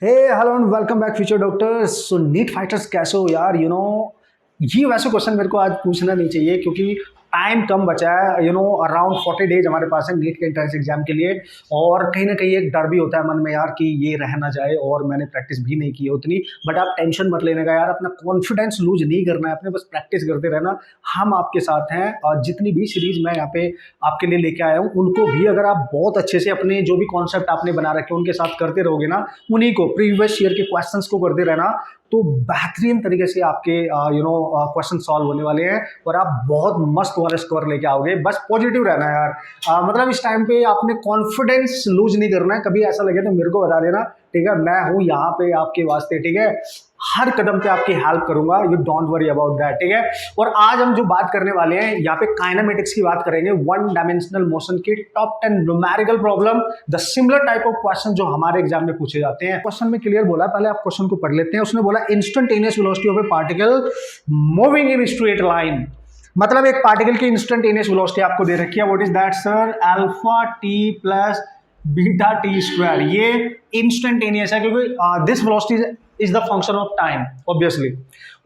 Hey hello and welcome back future doctors. So NEET fighters कैसे हो यार? ये वैसे क्वेश्चन मेरे को आज पूछना नहीं चाहिए क्योंकि टाइम कम बचा है। अराउंड 40 डेज हमारे पास है नीट के एंट्रेंस एग्जाम के लिए। और कहीं ना कहीं एक डर भी होता है मन में यार कि ये रह ना जाए, और मैंने प्रैक्टिस भी नहीं की है उतनी। बट आप टेंशन मत लेने का यार, अपना कॉन्फिडेंस लूज नहीं करना है, अपने बस प्रैक्टिस करते रहना। हम आपके साथ हैं, और जितनी भी सीरीज मैं यहाँ पे आपके लिए लेके आया हूँ उनको भी अगर आप बहुत अच्छे से अपने जो भी कॉन्सेप्ट आपने बना रखे हैं उनके साथ करते रहोगे ना, उन्हीं को प्रीवियस ईयर के क्वेश्चंस को करते रहना, तो बेहतरीन तरीके से आपके क्वेश्चन सॉल्व होने वाले हैं और आप बहुत मस्त वाले स्कोर लेके आओगे। बस पॉजिटिव रहना है यार। मतलब इस टाइम पे आपने कॉन्फिडेंस लूज नहीं करना है। कभी ऐसा लगे तो मेरे को बता देना, ठीक है? मैं हूँ यहाँ पे आपके वास्ते, ठीक है? हर कदम पे आपकी हेल्प करूंगा, you don't worry about that, ठीक है? और आज हम जो बात करने वाले हैं यहाँ पे काइनेमेटिक्स की बात करेंगे, वन डायमेंशनल मोशन की top 10 numerical problem, the similar type of question जो हमारे एग्जाम में पूछे जाते हैं। क्वेश्चन में क्लियर बोला, पहले आप क्वेश्चन को पढ़ लेते हैं। उसने बोला instantaneous velocity of A particle moving in straight line. मतलब एक पार्टिकल की इंस्टेंटेनियस वेलोसिटी आपको दे रखी है। What is that sir? Alpha T plus beta T square. ये इंस्टेंटेनियस है क्योंकि this velocity is the function of time obviously,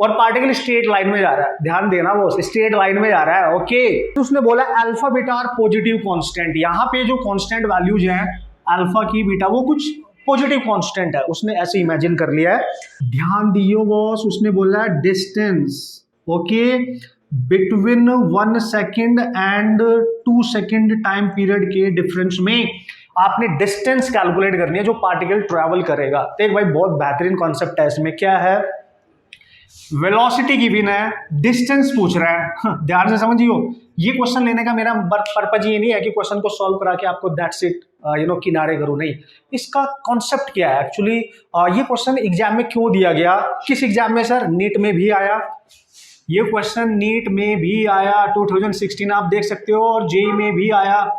और पार्टिकल स्ट्रेट लाइन में जा रहा है। ध्यान देना, वो स्ट्रेट लाइन में जा रहा है। ओके, तो उसने बोला alpha beta are positive constant. यहाँ पे जो कांस्टेंट वैल्यूज हैं अल्फा की, बीटा, वो कुछ पॉजिटिव कांस्टेंट है। उसने ऐसे इमेजिन कर लिया है। ध्यान दियो बॉस, उसने बोला distance, okay, between 1 second and 2 second time period के डिफरेंस में आपने डिस्टेंस कैलकुलेट करनी है जो पार्टिकल ट्रैवल करेगा। तो एक भाई बहुत बेहतरीन कॉन्सेप्ट है। इसमें क्या है? वेलोसिटी गिवन है, डिस्टेंस पूछ रहा है। ध्यान से समझियो, ये क्वेश्चन लेने का मेरा पर्पज ये नहीं है कि क्वेश्चन को सॉल्व करा के आपको दैट्स इट किनारे करूं, नहीं। इसका कॉन्सेप्ट क्या है एक्चुअली? ये क्वेश्चन एग्जाम में क्यों दिया गया? किस एग्जाम में सर? नीट में भी आया ये क्वेश्चन, नीट में भी आया 2016 आप देख सकते हो, और जेई में भी आया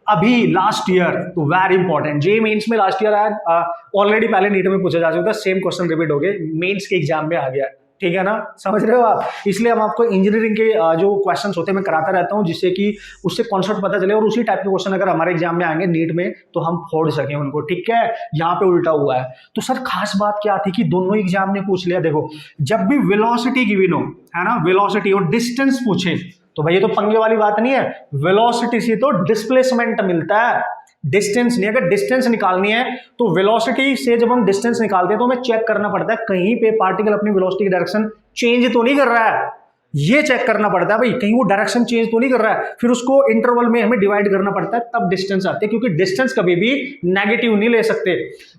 अभी लास्ट ईयर। तो वेरी इंपॉर्टेंट, जेई मेंस में लास्ट ईयर आया ऑलरेडी, पहले नीट में पूछा जा चुका था, सेम क्वेश्चन रिपीट हो गए, मेंस के एग्जाम में आ गया। ठीक है ना, समझ रहे हो आप? इसलिए हम आपको इंजीनियरिंग के जो क्वेश्चंस होते हैं मैं कराता रहता हूं, जिससे कि उससे कॉन्सेप्ट पता चले, और उसी टाइप के क्वेश्चन अगर हमारे एग्जाम में आएंगे नीट में तो हम फोड़ सकें उनको। ठीक है, यहाँ पे उल्टा हुआ है। तो सर खास बात क्या थी कि दोनों एग्जाम ने पूछ लिया। देखो, जब भी वेलोसिटी गिवन हो, है ना, वेलोसिटी और डिस्टेंस पूछे तो भाई ये तो पंगे वाली बात नहीं है। वेलोसिटी से तो डिस्प्लेसमेंट मिलता है, डिस्टेंस नहीं। अगर डिस्टेंस निकालनी है तो वेलोसिटी से जब हम डिस्टेंस निकालते हैं तो हमें चेक करना पड़ता है कहीं पे पार्टिकल अपनी वेलोसिटी की डायरेक्शन चेंज तो नहीं कर रहा है। ये चेक करना पड़ता है भाई, कहीं वो डायरेक्शन चेंज तो नहीं कर रहा है। फिर उसको इंटरवल में हमें डिवाइड करना पड़ता है, तब डिस्टेंस आती है, क्योंकि डिस्टेंस कभी भी नेगेटिव नहीं ले सकते।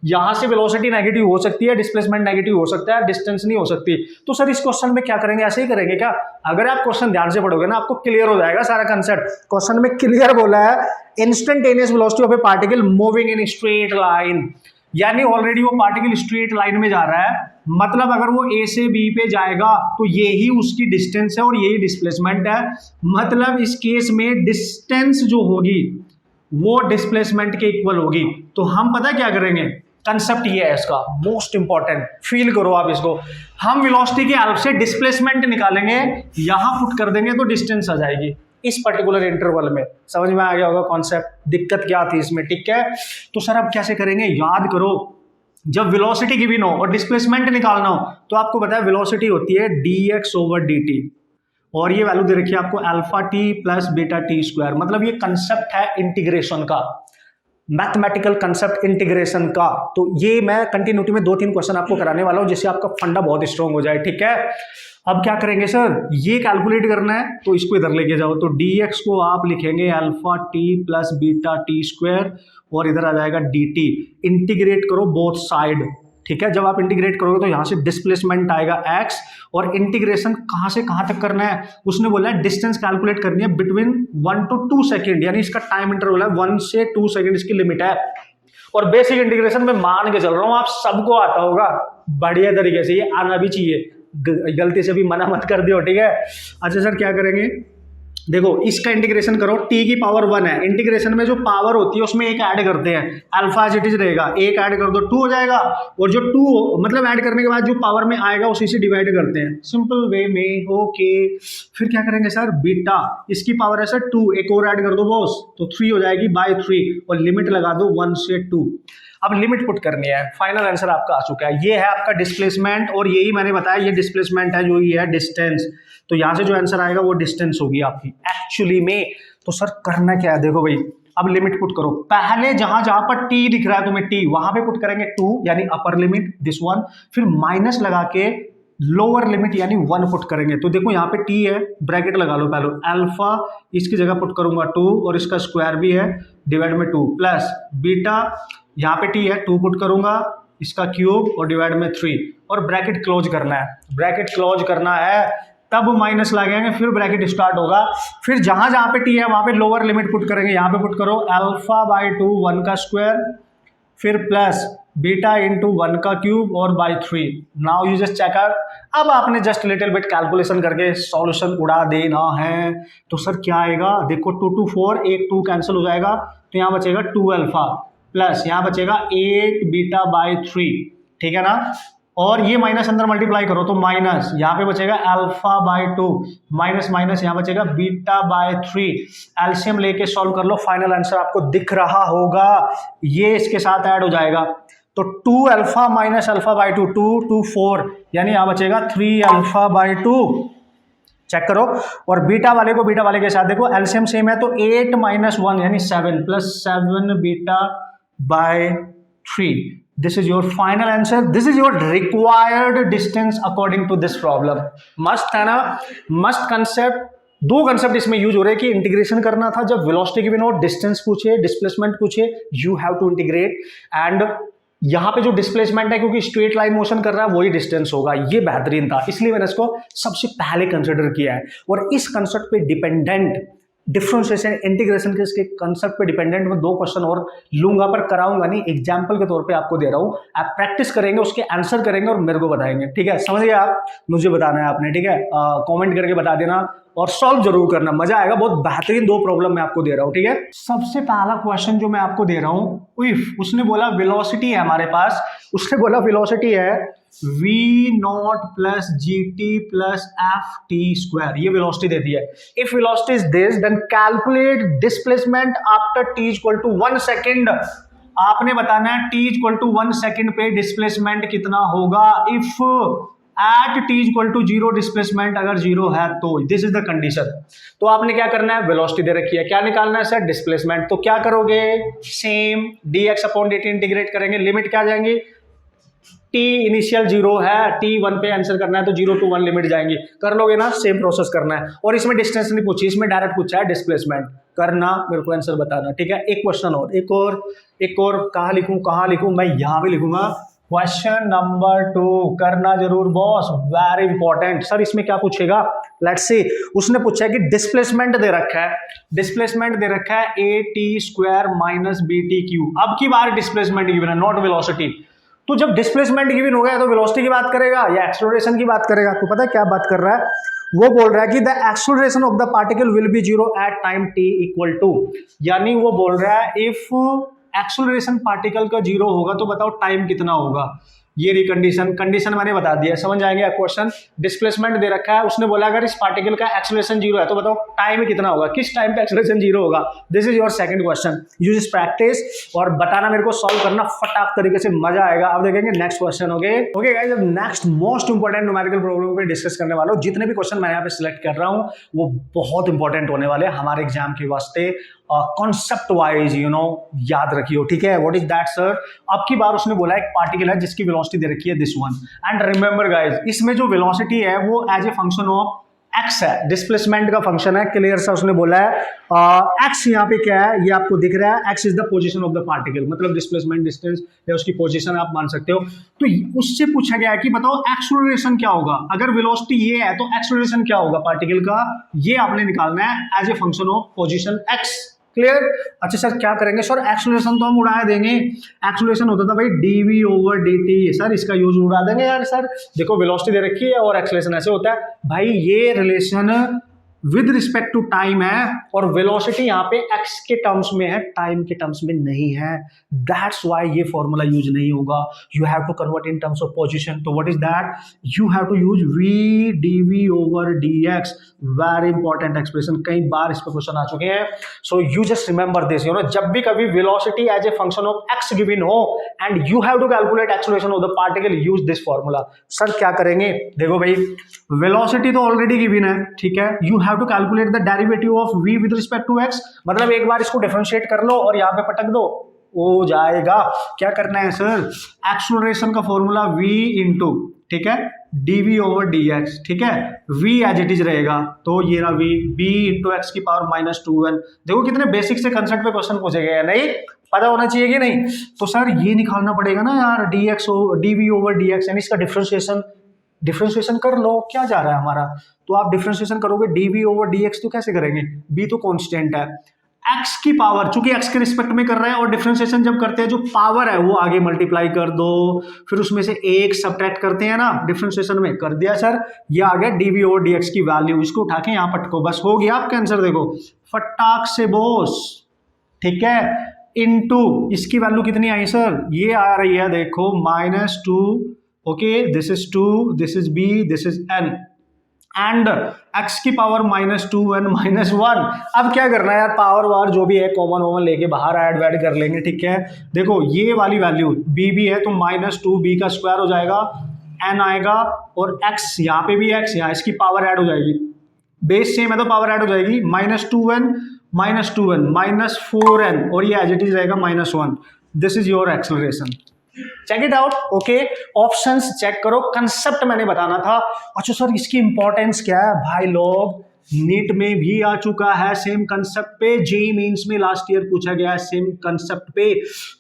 यहां से वेलोसिटी नेगेटिव हो सकती है, डिस्प्लेसमेंट नेगेटिव हो सकता है, डिस्टेंस नहीं हो सकती। तो सर इस क्वेश्चन में क्या करेंगे? ऐसे ही करेंगे क्या? अगर आप क्वेश्चन ध्यान से पढ़ोगे ना, आपको क्लियर हो जाएगा सारा कंसेप्ट। क्वेश्चन में क्लियर बोला है instantaneous velocity of A particle moving in straight line, यानी ऑलरेडी वो पार्टिकल स्ट्रेट लाइन में जा रहा है। मतलब अगर वो ए से बी पे जाएगा तो ये ही उसकी डिस्टेंस है और यही डिस्प्लेसमेंट है। मतलब इस केस में डिस्टेंस जो होगी वो डिस्प्लेसमेंट के इक्वल होगी। तो हम पता क्या करेंगे? कंसेप्ट ये है इसका, मोस्ट इंपॉर्टेंट, फील करो आप इसको। हम वेलोसिटी की हेल्प से डिस्प्लेसमेंट निकालेंगे, यहां पुट कर देंगे तो डिस्टेंस आ जाएगी इस पर्टिकुलर इंटरवल में। समझ में आ गया होगा कॉन्सेप्ट? दिक्कत क्या थी इसमें? ठीक है, तो सर अब कैसे करेंगे? याद करो, जब वेलोसिटी गिवन हो और डिस्प्लेसमेंट निकालना हो तो आपको पता है वेलोसिटी होती है dx ओवर dt, और ये वैल्यू दे रखी है आपको alpha T plus beta T square. मतलब ये कंसेप्ट है इंटीग्रेशन का, मैथमेटिकल कंसेप्ट इंटीग्रेशन का। तो ये मैं कंटिन्यूटी में 2-3 क्वेश्चन आपको कराने वाला हूं जिससे आपका फंडा बहुत स्ट्रॉन्ग हो जाए। ठीक है, अब क्या करेंगे सर? ये कैलकुलेट करना है तो इसको इधर लेके जाओ, तो dx को आप लिखेंगे alpha T plus beta T square, और इधर आ जाएगा dt। इंटीग्रेट करो बोथ साइड। ठीक है, जब आप इंटीग्रेट करोगे तो यहां से डिस्प्लेसमेंट आएगा x, और इंटीग्रेशन कहां से कहां तक करना है? उसने बोला है डिस्टेंस कैलकुलेट करनी है बिटवीन 1 to 2 सेकेंड, यानी इसका टाइम इंटरवल है 1 से 2 सेकेंड, इसकी लिमिट है। और बेसिक इंटीग्रेशन में मान के चल रहा हूं आप सबको आता होगा बढ़िया तरीके से, ये आना भी चाहिए, गलती से भी मना मत कर दियो। ठीक है, अच्छा सर क्या करेंगे? देखो इसका इंटीग्रेशन करो, t की पावर 1 है, इंटीग्रेशन में जो पावर होती है उसमें एक ऐड करते हैं, अल्फा एज इट इज रहेगा, एक ऐड कर दो 2 हो जाएगा, और जो 2 मतलब ऐड करने के बाद जो पावर में आएगा उसी से डिवाइड करते हैं सिंपल वे में। ओके, फिर क्या करेंगे सर? बीटा, इसकी पावर है सर 2, एक और ऐड कर दो बॉस, तो 3 हो जाएगी बाय 3, और लिमिट लगा दो 1 से 2। अब लिमिट पुट करनी है, फाइनल आंसर आपका आ चुका है। ये है आपका डिस्प्लेसमेंट और यही मैंने बताया, ये डिस्प्लेसमेंट है, जो ये है डिस्टेंस। तो यहां से जो आंसर आएगा वो डिस्टेंस होगी आपकी एक्चुअली में। तो सर करना क्या है, देखो भाई, अब लिमिट पुट करो। पहले जहां जहां पर टी दिख रहा है तुम्हें टी, वहां पे पुट करेंगे 2 यानी अपर लिमिट दिस वन, फिर माइनस लगा के लोअर लिमिट यानी 1 पुट करेंगे। तो देखो यहाँ पे टी है, ब्रैकेट लगा लो पहले, अल्फा इसकी जगह पुट करूंगा 2 और इसका स्क्वायर भी है डिवाइड में 2 प्लस बीटा, यहाँ पे टी है 2 पुट करूंगा, इसका क्यूब और डिवाइड में 3 और ब्रैकेट क्लोज करना है। ब्रैकेट क्लोज करना है तब माइनस लगाएंगे, फिर ब्रैकेट स्टार्ट होगा, फिर जहां जहां पे टी है वहां पे लोअर लिमिट पुट करेंगे। यहाँ पे पुट करो अल्फा बाई 2 1 का स्क्वायर, फिर प्लस बीटा इंटू 1 का क्यूब और by 3। Now you just check out. अब आपने जस्ट लिटिल बिट कैलकुलेशन करके सॉल्यूशन उड़ा देना है। तो सर क्या आएगा, देखो 2 2 4, एक 2 कैंसिल हो जाएगा, तो यहाँ बचेगा 2 अल्फा प्लस यहाँ बचेगा 8 बीटा बाई 3, ठीक है ना। और ये माइनस अंदर मल्टीप्लाई करो तो माइनस, यहाँ पे बचेगा अल्फा बाई 2 माइनस माइनस यहाँ बचेगा बीटा बाई 3। एलसीएम लेके सॉल्व कर लो, फाइनल आंसर आपको दिख रहा होगा, ये इसके साथ ऐड हो जाएगा। तो 2 अल्फा माइनस अल्फा बाई 2, 2 2 4 यानी यहाँ बचेगा 3 अल्फा बाई 2। चेक करो, और बीटा वाले को बीटा वाले के साथ देखो, एलसीएम सेम है, तो 8 माइनस 1 यानी 7 plus 7 beta by 3। This is your final answer, this is your required distance according to this problem. Must है ना, मस्ट कंसेप्ट। 2 कंसेप्ट इसमें यूज हो रहे हैं कि इंटीग्रेशन करना था, जब वेलोसिटी की भी नो डिस्टेंस पूछे, डिस्प्लेसमेंट पूछे, you have to integrate. And यहाँ पे जो डिस्प्लेसमेंट है, क्योंकि स्ट्रेट लाइन मोशन कर रहा है, वही डिस्टेंस होगा। ये बेहतरीन था, इसलिए मैंने इसको सबसे पहले कंसिडर किया है। और इस कंसेप्ट पे डिपेंडेंट डिफरेंशिएशन इंटीग्रेशन के इसके कंसेप्ट पे डिपेंडेंट मैं 2 क्वेश्चन और लूंगा, पर कराऊंगा नहीं, एग्जाम्पल के तौर पे आपको दे रहा हूं। आप प्रैक्टिस करेंगे, उसके आंसर करेंगे और मेरे को बताएंगे, ठीक है। समझ गए आप, मुझे बताना है आपने, ठीक है। कमेंट करके बता देना और सॉल्व जरूर करना, मजा आएगा। बहुत बेहतरीन 2 प्रॉब्लम मैं आपको दे रहा हूं, ठीक है। सबसे पहला क्वेश्चन जो मैं आपको दे रहा हूं, इफ उसने बोला वेलोसिटी है हमारे पास, उसने बोला वेलोसिटी है v0 plus gt plus f t square, ये वेलोसिटी दे दी है। If velocity is this then calculate displacement after t equal to 1 second. आपने बताना है t इक्वल टू 1 सेकेंड पे डिस्प्लेसमेंट कितना होगा। If at t equal to 0 displacement अगर 0 है तो दिस इज द कंडीशन। तो आपने क्या करना है, वेलोसिटी दे रखी है, क्या निकालना है सर, डिस्प्लेसमेंट। तो क्या करोगे, same dx upon dt integrate करेंगे, लिमिट क्या जाएंगी, t इनिशियल 0 है, t 1 पे आंसर करना है तो 0 to 1 लिमिट जाएंगी, कर लोगे ना, सेम प्रोसेस करना है। और इसमें डिस्टेंस नहीं पूछी, इसमें डायरेक्ट पूछा है डिस्प्लेसमेंट, करना मेरे को आंसर बताना, ठीक है। एक क्वेश्चन और, एक और कहाँ लिखूं, मैं यहाँ पे लिखूंगा क्वेश्चन नंबर 2, करना जरूर बॉस, वेरी इंपॉर्टेंट। सर इसमें क्या पूछेगा, लेट्स सी। उसने पूछा है कि डिस्प्लेसमेंट दे रखा है a t square minus b t cube. अब की बार डिस्प्लेसमेंट गिवन है, नॉट वेलोसिटी। तो जब डिस्प्लेसमेंट गिवन हो गया तो वेलोसिटी की बात करेगा या एक्सेलरेशन की बात करेगा। तो पता है क्या बात कर रहा है, वो बोल रहा है कि the acceleration of the particle will be 0 at time t equal to, यानी वो बोल रहा है इफ एक्सेलरेशन पार्टिकल का 0 होगा तो बताओ टाइम कितना होगा। ये रही कंडीशन मैंने बता दिया, समझ जाएंगे। क्वेश्चन डिस्प्लेसमेंट दे रखा है, उसने बोला अगर इस पार्टिकल का एक्सेलरेशन 0 है तो बताओ टाइम कितना होगा, किस टाइम पे एक्सेलरेशन 0 होगा। This is your second question, use this practice और बताना मेरे को, सॉल्व करना फटाक तरीके से, मजा आएगा। अब देखेंगे नेक्स्ट क्वेश्चन। ओके गाइस, अब next most important numerical problem पे डिस्कस करने वाला हूं। जितने भी क्वेश्चन मैं यहाँ पे सिलेक्ट कर रहा हूँ वो बहुत इंपॉर्टेंट होने वाले हैं हमारे एग्जाम के वास्ते, कॉन्सेप्ट वाइज याद रखियो, ठीक है। व्हाट इज दैट सर, अब की बार उसने बोला एक पार्टिकल है जिसकी वेलोसिटी दे रखी है this one, and remember guys इसमें जो वेलोसिटी है वो as a function of x है, डिस्प्लेसमेंट का फंक्शन है, क्लियर सा उसने बोला है। एक्स यहाँ पे क्या है, ये आपको दिख रहा है, x is the position of the particle, मतलब डिस्प्लेसमेंट डिस्टेंस या उसकी पोजीशन आप मान सकते हो। तो उससे पूछा गया है कि बताओ एक्सेलरेशन क्या होगा, अगर वेलोसिटी ये है तो एक्सेलरेशन क्या होगा पार्टिकल का, ये आपने निकालना है as a function of position x. Clear. अच्छा सर क्या करेंगे, सर एक्सेलरेशन तो हम उड़ा देंगे, एक्सेलरेशन होता था भाई dv ओवर dt, सर इसका यूज उड़ा देंगे यार। सर देखो वेलोसिटी दे रखी है और एक्सेलरेशन ऐसे होता है भाई, ये relation with respect to time है, और वेलोसिटी यहाँ पे एक्स के टर्म्स में है, टाइम के टर्म्स में नहीं है। दैट्स वाई ये फॉर्मूला यूज नहीं होगा। You have to convert in terms of position. तो what is that? You have to use V D V over D X. Very important expression, कई बार इस पर क्वेश्चन आ चुके हैं। So you just remember this, you know, जब भी कभी velocity as a function of X given हो and you have to calculate acceleration of the particle, use this formula. Sir क्या करेंगे? देखो भाई, वेलोसिटी तो ऑलरेडी गिवन है, ठीक है। You have to calculate the derivative of v with respect to x, मतलब एक बार इसको डिफरेंशिएट कर लो और यहाँ पे पटक दो, हो जाएगा। क्या करना है सर? एक्सेलरेशन का फॉर्मूला v इंटू, ठीक है, dv ओवर dx, ठीक है, v एज इट इज रहेगा, तो ये रहा v, b इंटू एक्स की पावर -2n। देखो कितने बेसिक से कंसेप्ट पे क्वेश्चन पूछे गए हैं, नहीं पता होना चाहिए कि नहीं? तो सर ये निकालना पड़ेगा ना यार, dv ओवर dx, यानी इसका डिफरेंशिएशन कर लो। क्या जा रहा है हमारा? तो आप डिफरेंशिएशन करोगे dv ओवर dx, तो कैसे करेंगे? b तो कांस्टेंट है, x की पावर, चूंकि x के रिस्पेक्ट में कर रहे हैं, और डिफरेंशिएशन जब करते हैं जो पावर है वो आगे मल्टीप्लाई कर दो, फिर उसमें से एक सब्ट्रैक्ट करते हैं ना डिफरेंशिएशन में, कर दिया सर, ये आ गया dv ओवर dx की वैल्यू। इसको उठा के यहाँ पटको, बस हो गया आपका आंसर। देखो फटाक से बोस, ठीक है, इनटू इसकी वैल्यू कितनी आई सर? ये आ रही है, देखो -2, okay, this is 2, this is b, this is n, and x की पावर -2n -1। अब क्या करना है यार, पावर वार जो भी है कॉमन लेके बाहर ऐड वैड कर लेंगे, ठीक है। देखो ये वाली वैल्यू b भी है, तो -2b का स्क्वायर हो जाएगा, n आएगा, और x यहाँ पे भी x, यहाँ इसकी पावर ऐड हो जाएगी, बेस सेम है तो पावर ऐड हो जाएगी, -2n -4n, और ये एज इट इज रहेगा -1। This is your acceleration. Check it out, okay. Options check करो, कंसेप्ट मैंने बताना था। अच्छा सर इसकी इंपॉर्टेंस क्या है? भाई लोग, नीट में भी आ चुका है सेम कंसेप्ट पे, जेईई मेंस में लास्ट ईयर पूछा गया है सेम कंसेप्ट पे,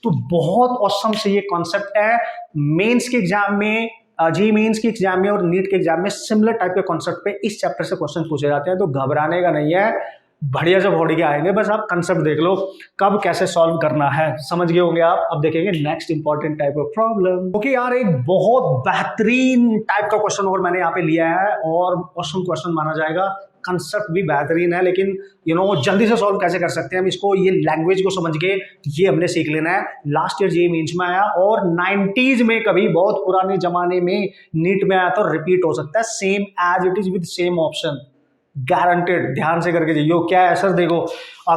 तो बहुत ऑसम से ये कॉन्सेप्ट है। मेंस के एग्जाम में, जेईई मेंस के एग्जाम में और नीट के एग्जाम में सिमिलर टाइप के कॉन्सेप्ट पे इस चैप्टर से क्वेश्चन पूछे जाते हैं, तो घबराने का नहीं है, बढ़िया से बढ़ के आएंगे। बस आप कंसेप्ट देख लो, कब कैसे सॉल्व करना है, समझ गए होंगे आप। अब देखेंगे next important type of problem. Okay यार, एक बहुत बेहतरीन टाइप का क्वेश्चन और मैंने यहाँ पे लिया है, और ऑसम क्वेश्चन माना जाएगा। कंसेप्ट भी बेहतरीन है, लेकिन यू नो जल्दी से सॉल्व कैसे कर सकते हैं हम इसको, ये लैंग्वेज को समझ के ये हमने सीख लेना है। लास्ट ईयर जेईई मेंस में आया, और 90s में कभी बहुत पुराने जमाने में नीट में आया, तो रिपीट हो सकता है same as it is with same option, guaranteed. ध्यान से करके जाइए। क्या है सर? देखो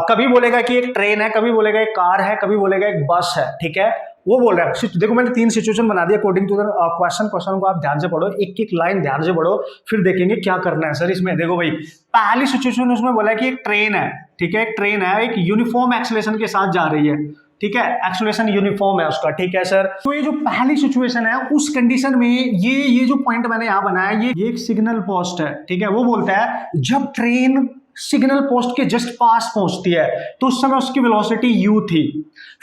कभी बोलेगा कि एक ट्रेन है, कभी बोलेगा एक कार है, कभी बोलेगा एक बस है, ठीक है, वो बोल रहा है। देखो मैंने 3 सिचुएशन बना दिया अकॉर्डिंग टू द क्वेश्चन को आप ध्यान से पढ़ो, एक एक लाइन ध्यान से पढ़ो, फिर देखेंगे क्या करना है सर इसमें। देखो भाई, पहली सिचुएशन उसमें बोला है कि एक ट्रेन है, ठीक है, एक ट्रेन है, एक यूनिफॉर्म एक्सेलरेशन के साथ जा रही है, ठीक है, एक्सेलरेशन यूनिफॉर्म है उसका, ठीक है सर। तो ये जो पहली सिचुएशन है, उस कंडीशन में ये जो पॉइंट मैंने यहां बनाया, ये एक सिग्नल पोस्ट है, ठीक है। वो बोलता है जब ट्रेन सिग्नल पोस्ट के जस्ट पास पहुंचती है तो उस समय उसकी वेलोसिटी u थी,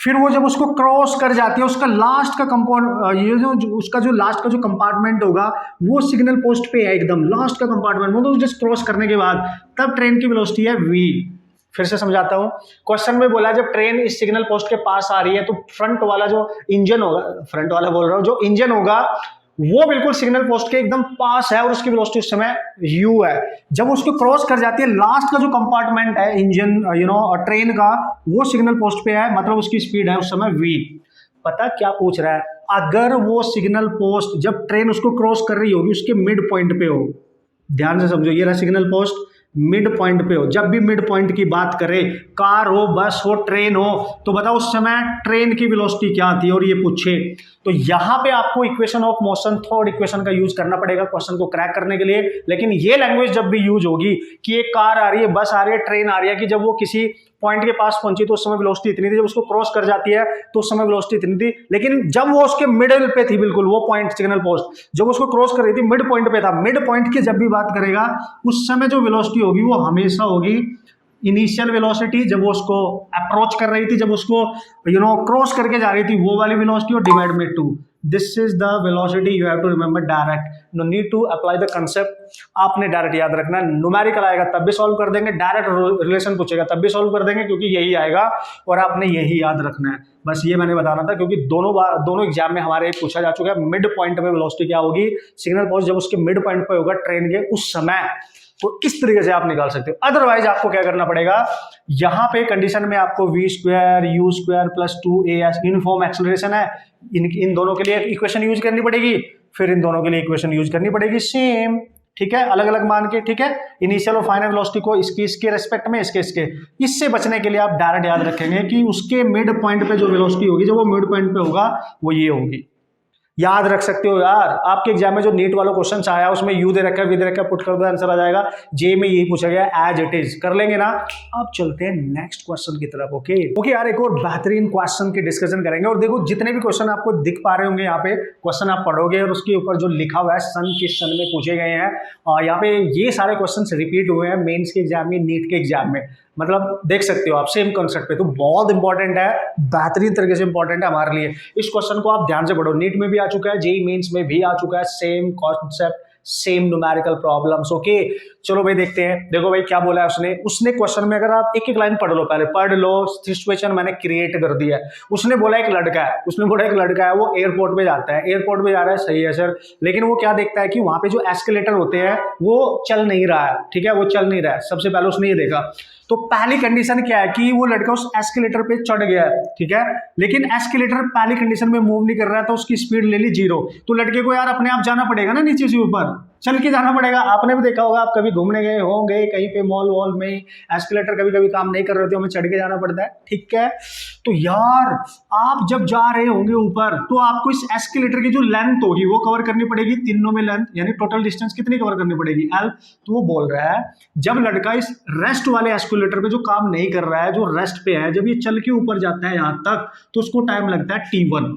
फिर वो जब उसको क्रॉस कर जाती है, उसका लास्ट का कंपाउंड, ये जो उसका जो लास्ट का जो कंपार्टमेंट होगा वो सिग्नल पोस्ट पे है, एकदम लास्ट का कंपार्टमेंट, वो तो जस्ट क्रॉस करने के बाद तब ट्रेन की वेलोसिटी है v। फिर से समझाता हूं, क्वेश्चन में बोला जब ट्रेन इस सिग्नल पोस्ट के पास आ रही है तो फ्रंट वाला जो इंजन होगा, फ्रंट वाला बोल रहा हूं, जो इंजन होगा वो बिल्कुल सिग्नल पोस्ट के एकदम पास है, और उसकी वेलोसिटी उस समय u है। जब उसको क्रॉस कर जाती है, लास्ट का जो कंपार्टमेंट है इंजन, यू नो, ट्रेन का, वो सिग्नल पोस्ट पे है, मतलब उसकी स्पीड है उस समय v। पता क्या पूछ रहा है? अगर वो सिग्नल पोस्ट जब ट्रेन उसको क्रॉस कर रही होगी उसके मिड पॉइंट पे हो, ध्यान से समझो, ये रहा सिग्नल पोस्ट, मिड पॉइंट पे हो। जब भी मिड पॉइंट की बात करें, कार हो, बस हो, ट्रेन हो, तो बताओ उस समय ट्रेन की वेलोसिटी क्या थी, और ये पूछे तो यहां पे आपको equation of motion, third equation का यूज करना पड़ेगा क्वेश्चन को क्रैक करने के लिए। लेकिन ये लैंग्वेज जब भी यूज होगी कि एक कार आ रही है, बस आ रही है, ट्रेन आ रही है, कि जब वो किसी पॉइंट के पास पहुंची तो उस समय वेलोसिटी इतनी थी, जब उसको क्रॉस कर जाती है तो उस समय वेलोसिटी इतनी थी, लेकिन जब वो उसके मिडिल पे थी, बिल्कुल वो पॉइंट सिग्नल पोस्ट जब उसको क्रॉस कर रही थी मिड पॉइंट पे था, मिड पॉइंट की जब भी बात करेगा उस समय जो वेलोसिटी होगी वो हमेशा होगी इनिशियल वेलोसिटी, जब वो उसको अप्रोच कर रही थी, जब उसको यू नो क्रॉस करके जा रही थी, वो वाली वेलोसिटी, और divide by 2। This is the velocity, you have to remember direct, no need to apply the concept. आपने डायरेक्ट याद रखना है, न्यूमेरिकल आएगा तब भी सॉल्व कर देंगे, डायरेक्ट रिलेशन पूछेगा तब भी सॉल्व कर देंगे, क्योंकि यही आएगा और आपने यही याद रखना है। बस ये मैंने बताना था, क्योंकि दोनों एग्जाम में हमारे पूछा जा चुका है मिड पॉइंट पे वेलोसिटी क्या होगी, सिग्नल पोस्ट जब उसके मिड पॉइंट पे होगा ट्रेन के, उस समय तो इस तरीके से आप निकाल सकते हो। अदरवाइज आपको क्या करना पड़ेगा, यहां पे कंडीशन में आपको v square u square plus 2as uniform acceleration है, इन दोनों के लिए इक्वेशन यूज करनी पड़ेगी, फिर इन दोनों के लिए इक्वेशन यूज करनी पड़ेगी सेम, ठीक है, अलग अलग मान के, ठीक है, इनिशियल और फाइनल वेलोसिटी को इसके रेस्पेक्ट में इसके। इससे बचने के लिए आप डायरेक्ट याद रखेंगे कि उसके मिड पॉइंट पे जो वेलोसिटी होगी, जो वो मिड पॉइंट पे होगा वो ये होगी। याद रख सकते हो यार, आपके एग्जाम में जो नीट वाला क्वेश्चन आया उसमें यू दे रखा है, वी दे रखा है, पुट कर दो आंसर आ जाएगा। जे में यही पूछा गया एज इट इज, कर लेंगे ना। अब चलते हैं नेक्स्ट क्वेश्चन की तरफ। ओके यार, एक और बेहतरीन क्वेश्चन की डिस्कशन करेंगे। और देखो जितने भी क्वेश्चन आपको दिख पा रहे होंगे यहाँ पे, क्वेश्चन आप पढ़ोगे और उसके ऊपर जो लिखा हुआ है सन किस सन में पूछे गए हैं, यहाँ पे ये सारे क्वेश्चन रिपीट हुए हैं मेन्स के एग्जाम में, नीट के एग्जाम में, मतलब देख सकते हो आप सेम कॉन्सेप्ट पे। तो बहुत इंपॉर्टेंट है, बेहतरीन तरीके से इंपॉर्टेंट है हमारे लिए। इस क्वेश्चन को आप ध्यान से पढ़ो, नीट में भी आ चुका है, जेईई मेंस में भी आ चुका है, same concept, same numerical problems. Okay चलो भाई देखते हैं। देखो भाई क्या बोला है उसने क्वेश्चन में, अगर आप एक एक लाइन पढ़ लो, पहले पढ़ लो, सिचुएशन मैंने क्रिएट कर दिया है। उसने बोला एक लड़का है, वो एयरपोर्ट पे जाता है, एयरपोर्ट पे जा रहा है, सही है सर, लेकिन वो क्या देखता है कि वहां पे जो एस्केलेटर होते हैं वो चल नहीं रहा है, ठीक है, वो चल नहीं रहा है। सबसे पहले उसने ये देखा, तो पहली कंडीशन क्या है कि वो लड़का उस एस्केलेटर पे चढ़ गया है, ठीक है, लेकिन एस्केलेटर पहली कंडीशन में मूव नहीं कर रहा है, तो उसकी स्पीड ले ली 0। तो लड़के को यार अपने आप जाना पड़ेगा ना, नीचे से ऊपर चल के जाना पड़ेगा। आपने भी देखा होगा, आप कभी घूमने गए होंगे कहीं पे मॉल वॉल में, एस्केलेटर कभी कभी काम नहीं कर रहे होते, हमें चढ़ के जाना पड़ता है, ठीक है। तो यार आप जब जा रहे होंगे ऊपर, तो आपको इस एस्केलेटर की जो लेंथ होगी वो कवर करनी पड़ेगी, तीनों में लेंथ, यानी टोटल डिस्टेंस कितनी कवर करनी पड़ेगी, L। तो वो बोल रहा है जब लड़का इस रेस्ट वाले एस्केलेटर पे जो काम नहीं कर रहा है, जो रेस्ट पे है, जब ये चल के ऊपर जाता है यहां तक, तो उसको टाइम लगता है T1,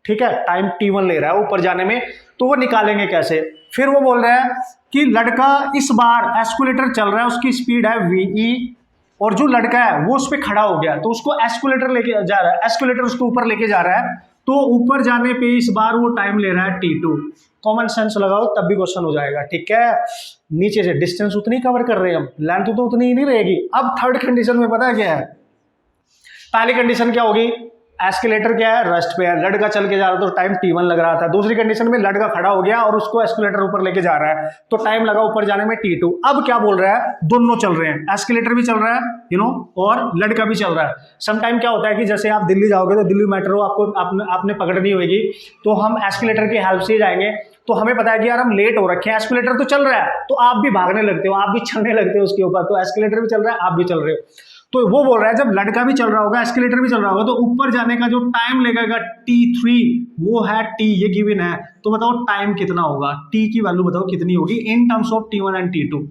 ठीक है, टाइम T1 ले रहा है ऊपर जाने में। तो वो निकालेंगे कैसे, फिर वो बोल रहा है कि लड़का इस बार एस्केलेटर चल रहा है, उसकी स्पीड है VE, और जो लड़का है वो उस पर खड़ा हो गया, तो उसको एस्केलेटर लेके जा रहा है, एस्केलेटर उसको ऊपर लेके जा रहा है, तो ऊपर जाने पे इस बार वो टाइम ले रहा है T2। कॉमन सेंस लगाओ तब भी क्वेश्चन हो जाएगा, ठीक है। नीचे से डिस्टेंस उतनी कवर कर रहे हैं हम, लेंथ तो उतनी ही नहीं रहेगी। अब थर्ड कंडीशन में पता है क्या है, पहली कंडीशन क्या होगी, एस्केलेटर क्या है, रेस्ट पे है, लड़का चल के जा रहा था तो टाइम T1 लग रहा था। दूसरी कंडीशन में लड़का खड़ा हो गया और उसको एस्केलेटर ऊपर लेके जा रहा है, तो टाइम लगा ऊपर जाने में T2। अब क्या बोल रहा है, दोनों चल रहे हैं, एस्केलेटर भी चल रहा है और लड़का भी चल रहा है। सम टाइम क्या होता है कि जैसे आप दिल्ली जाओगे तो दिल्ली मेट्रो आपने पकड़नी होगी, तो हम एस्केलेटर की हेल्प से जाएंगे, तो हमें पता है कि यार हम लेट हो रखे हैं, एस्केलेटर तो चल रहा है, तो आप भी भागने लगते हो, आप भी चलने लगते हो उसके ऊपर, तो एस्केलेटर भी चल रहा है, आप भी चल रहे हो। तो वो बोल रहा है जब लड़का भी चल रहा होगा, एस्केलेटर भी चल रहा होगा, तो ऊपर जाने का जो टाइम लगेगा T3, वो है T, ये गिवन है। तो बताओ टाइम कितना होगा, T की वैल्यू बताओ कितनी होगी in terms of T1 and T2।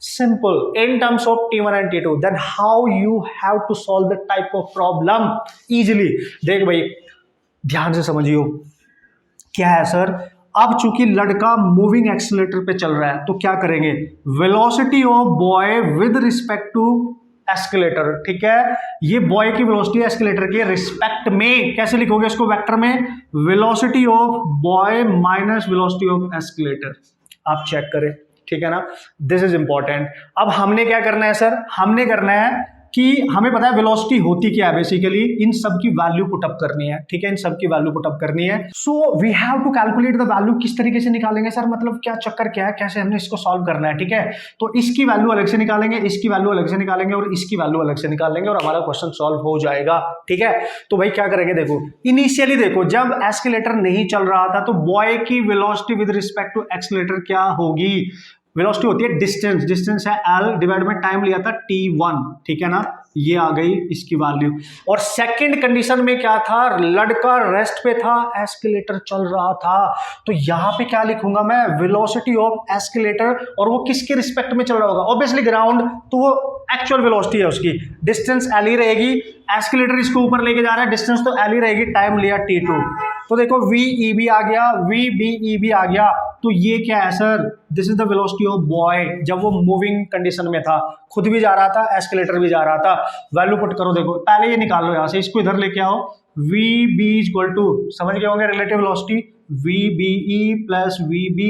Simple, in terms of T1 and T2। Then how you have to solve the type of problem easily. देख भाई ध्यान से समझियो, क्या है सर, अब चूंकि लड़का मूविंग एक्सीलरेटर पे चल रहा है, तो क्या करेंगे, velocity of boy with respect to escalator, ठीक है, ये बॉय की वेलोसिटी एस्केलेटर के रिस्पेक्ट में, कैसे लिखोगे इसको, वेक्टर में, velocity of boy minus velocity of escalator. आप चेक करें, ठीक है ना, दिस इज इंपॉर्टेंट। अब हमने क्या करना है सर, हमने करना है कि हमें पता है वेलोसिटी होती क्या है, बेसिकली इन सब की वैल्यू पुटअप करनी है, ठीक है, इन सब की वैल्यू पुटअप करनी है। So we have to calculate the value. किस तरीके से निकालेंगे सर, मतलब क्या चक्कर क्या है, कैसे हमने इसको सॉल्व करना है, ठीक है। तो इसकी वैल्यू अलग से निकालेंगे, इसकी वैल्यू अलग से निकालेंगे और इसकी वैल्यू अलग से निकालेंगे और हमारा क्वेश्चन सॉल्व हो जाएगा, ठीक है। तो भाई क्या करेंगे, देखो इनिशियली देखो जब एस्केलेटर नहीं चल रहा था, तो बॉय की velocity with respect to accelerator क्या होगी, वेलोसिटी होती है डिस्टेंस, डिस्टेंस है L डिवाइड में टाइम लिया था T1, ठीक है ना, ये आ गई इसकी वैल्यू। और सेकंड कंडीशन में क्या था, लड़का रेस्ट पे था, एस्केलेटर चल रहा था, तो यहां पे क्या लिखूंगा मैं, वेलोसिटी ऑफ एस्केलेटर, और वो किसके रिस्पेक्ट में चल रहा होगा, ऑब्वियसली ग्राउंड, तो वो एक्चुअल वेलोसिटी है उसकी, डिस्टेंस L ही रहेगी, एस्केलेटर इसको ऊपर लेके जा रहा है, डिस्टेंस तो L ही रहेगी, टाइम लिया T2। तो देखो VEB आ गया, VBEB आ गया, तो ये क्या है sir, this is the velocity of boy जब वो मूविंग कंडीशन में था, खुद भी जा रहा था, एस्केलेटर भी जा रहा था। वैल्यू पुट करो, देखो पहले ये निकाल लो यहां से, इसको इधर लेके आओ, VB इक्वल टू, समझ गए होंगे relative velocity, VBE plus VB,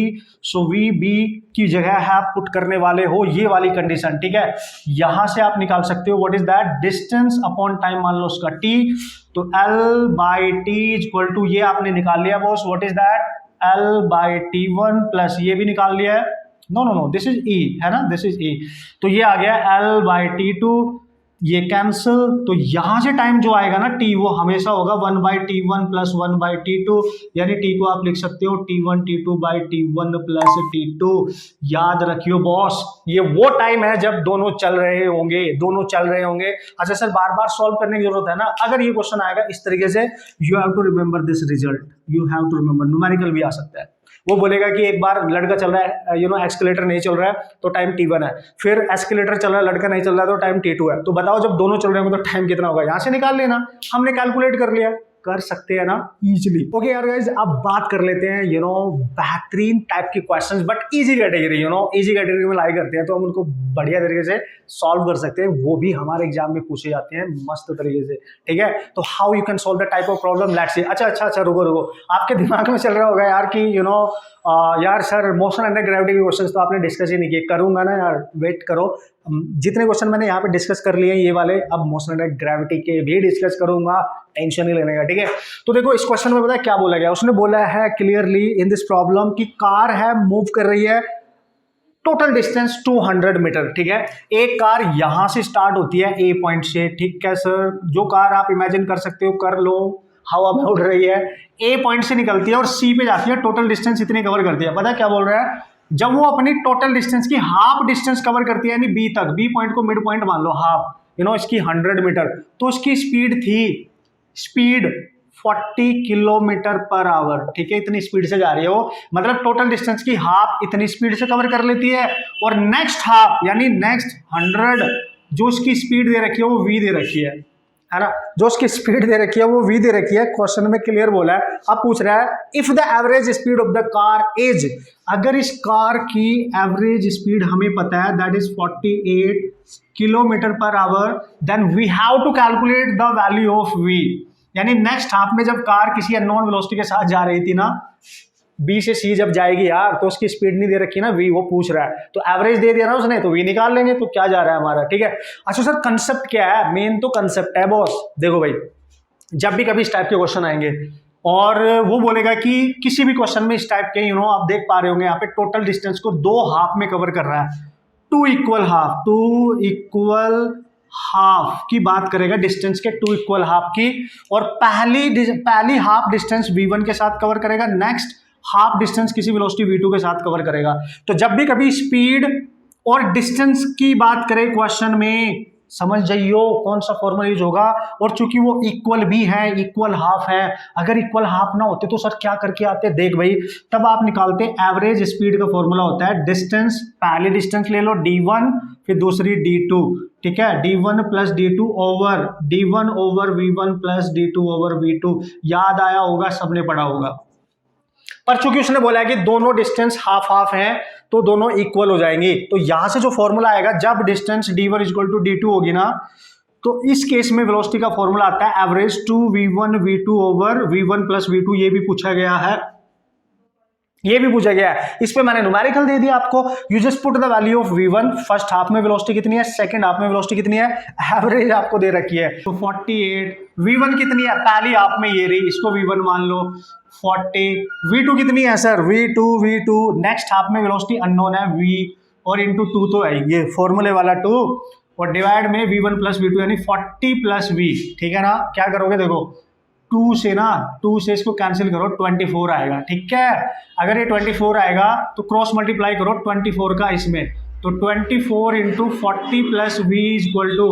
सो VB की जगह है आप पुट करने वाले हो ये वाली कंडीशन, ठीक है। यहां से आप निकाल सकते हो what is that, distance upon time, मान लो उसका T, तो L by T equal to, ये आपने निकाल लिया boss, what is that, L by T1 plus ये भी निकाल लिया है, no no no, this is E है ना, दिस इज ई। तो ये आ गया L/T2, ये कैंसिल। तो यहां से टाइम जो आएगा ना टी, वो हमेशा होगा 1/T1 प्लस 1/T2, यानी टी को आप लिख सकते हो T1 T2/T1 प्लस T2। याद रखियो बॉस, ये वो टाइम है जब दोनों चल रहे होंगे, दोनों चल रहे होंगे। अच्छा सर, बार बार सॉल्व करने की जरूरत है ना? अगर ये क्वेश्चन आएगा इस तरीके से, you have to remember this result, you have to remember. Numerical भी आ सकता है। वो बोलेगा कि एक बार लड़का चल रहा है, एक्सकेलेटर नहीं चल रहा है तो टाइम T1 है, फिर एस्केलेटर चल रहा है, लड़का नहीं चल रहा है तो टाइम T2 है। तो बताओ जब दोनों चल रहे होंगे तो टाइम कितना होगा? यहां से निकाल लेना, हमने कैलकुलेट कर लिया, कर सकते हैं ना इजीली। ओके यार गाइस, अब बात कर लेते हैं बेहतरीन टाइप के questions, but easy category, easy category में लाई करते हैं तो हम उनको बढ़िया तरीके से सॉल्व कर सकते हैं। वो भी हमारे एग्जाम में पूछे जाते हैं मस्त तरीके से, ठीक है? तो how you can solve the type of problem, let's see. अच्छा, रुको, आपके दिमाग में चल रहा होगा यार कि यार सर, मोशन अंडर ग्रेविटी के क्वेश्चंस तो आपने डिस्कस ही नहीं किए। करूंगा ना यार, वेट करो। जितने क्वेश्चन मैंने यहाँ पे डिस्कस कर लिए हैं ये वाले, अब मोशन अंडर ग्रेविटी के भी डिस्कस करूंगा, टेंशन नहीं लेने का, ठीक है? तो देखो इस क्वेश्चन में पता है क्या बोला गया, उसने बोला है क्लियरली इन दिस प्रॉब्लम की कार है, मूव कर रही है, टोटल डिस्टेंस 200 मीटर, ठीक है? एक कार यहां से स्टार्ट होती है ए पॉइंट से, ठीक है सर? जो कार आप इमेजिन कर सकते हो, कर लो, हवा में उड़ रही है, ए पॉइंट से निकलती है और सी पे जाती है, टोटल डिस्टेंस इतनी कवर करती है। पता है क्या बोल रहा है? जब वो अपनी टोटल डिस्टेंस की हाफ डिस्टेंस कवर करती है, यानी बी तक, बी पॉइंट को मिड पॉइंट मान लो, हाफ, इसकी 100 मीटर, तो उसकी स्पीड 40 किलोमीटर पर आवर, ठीक है? इतनी स्पीड से जा रही है वो, मतलब टोटल डिस्टेंस की हाफ इतनी स्पीड से कवर कर लेती है। और नेक्स्ट हाफ यानी नेक्स्ट 100 जो उसकी स्पीड दे रखी है वो v दे रखी है ना? जो उसकी स्पीड दे रखी है वो v दे रखी है, क्वेश्चन में क्लियर बोला है। अब पूछ रहा है if the average speed of the car is, अगर इस कार की एवरेज स्पीड हमें पता है that is 48 kilometre per hour, then we have to calculate the value of v। यानी नेक्स्ट हाफ में जब कार किसी अननोन वेलोसिटी के साथ जा रही थी ना, बी से सी जब जाएगी यार, तो उसकी स्पीड नहीं दे रखी ना v, वो पूछ रहा है, तो एवरेज दे दिया ना उसने, तो v निकाल लेंगे, तो क्या जा रहा है हमारा, ठीक है? अच्छा सर, कंसेप्ट क्या है? मेन तो कंसेप्ट है बॉस। देखो भाई, जब भी कभी इस टाइप के क्वेश्चन आएंगे और वो बोलेगा कि किसी भी क्वेश्चन में इस टाइप के आप देख पा रहे होंगे यहाँ पे टोटल डिस्टेंस को 2 हाफ में कवर कर रहा है, 2 इक्वल हाफ की बात करेगा, डिस्टेंस के 2 इक्वल हाफ की, और पहली हाफ डिस्टेंस v1 के साथ कवर करेगा, नेक्स्ट हाफ डिस्टेंस किसी वेलोसिटी v2 के साथ कवर करेगा। तो जब भी कभी स्पीड और डिस्टेंस की बात करें क्वेश्चन में, समझ जाइयो कौन सा फॉर्मूला यूज होगा। और चूंकि वो इक्वल भी है, इक्वल हाफ है, अगर इक्वल हाफ ना होते तो सर क्या करके आते? देख भाई, तब आप निकालते एवरेज स्पीड का फॉर्मूला होता है डिस्टेंस, पहली डिस्टेंस ले लो d1, फिर दूसरी d2, ठीक है? d1 plus d2 over v1 plus d2 over v2। याद आया होगा, सबने पढ़ा होगा। पर चूंकि उसने बोला है कि दोनों डिस्टेंस हाफ हाफ हैं तो दोनों इक्वल हो जाएंगी, तो यहां से जो फॉर्मूला आएगा, जब distance d1 equal to d2 होगी ना, तो इस केस में वेलोसिटी का फॉर्मूला आता है average to v1 v2 over v1 plus v2। ये भी पूछा गया है, इस पे मैंने न्यूमेरिकल दे दिया आपको। You just put the value of v1, first half में वेलोसिटी कितनी है, सेकंड हाफ में वेलोसिटी कितनी है, एवरेज आपको दे रखी है, तो 48। v1 कितनी है पहली हाफ में, ये रही, इसको v1 मान लो 40। v2 कितनी है सर, v2 नेक्स्ट हाफ में वेलोसिटी अननोन है v, और इंटू 2 तो है ये फॉर्मूले वाला 2, और डिवाइड में v1 प्लस v2 यानी 40 प्लस v, ठीक है ना? क्या करोगे, देखो 2 से इसको कैंसिल करो, 24 आएगा, ठीक है? अगर ये 24 आएगा तो क्रॉस मल्टीप्लाई करो 24 का इसमें, तो 24 into 40 plus v equal to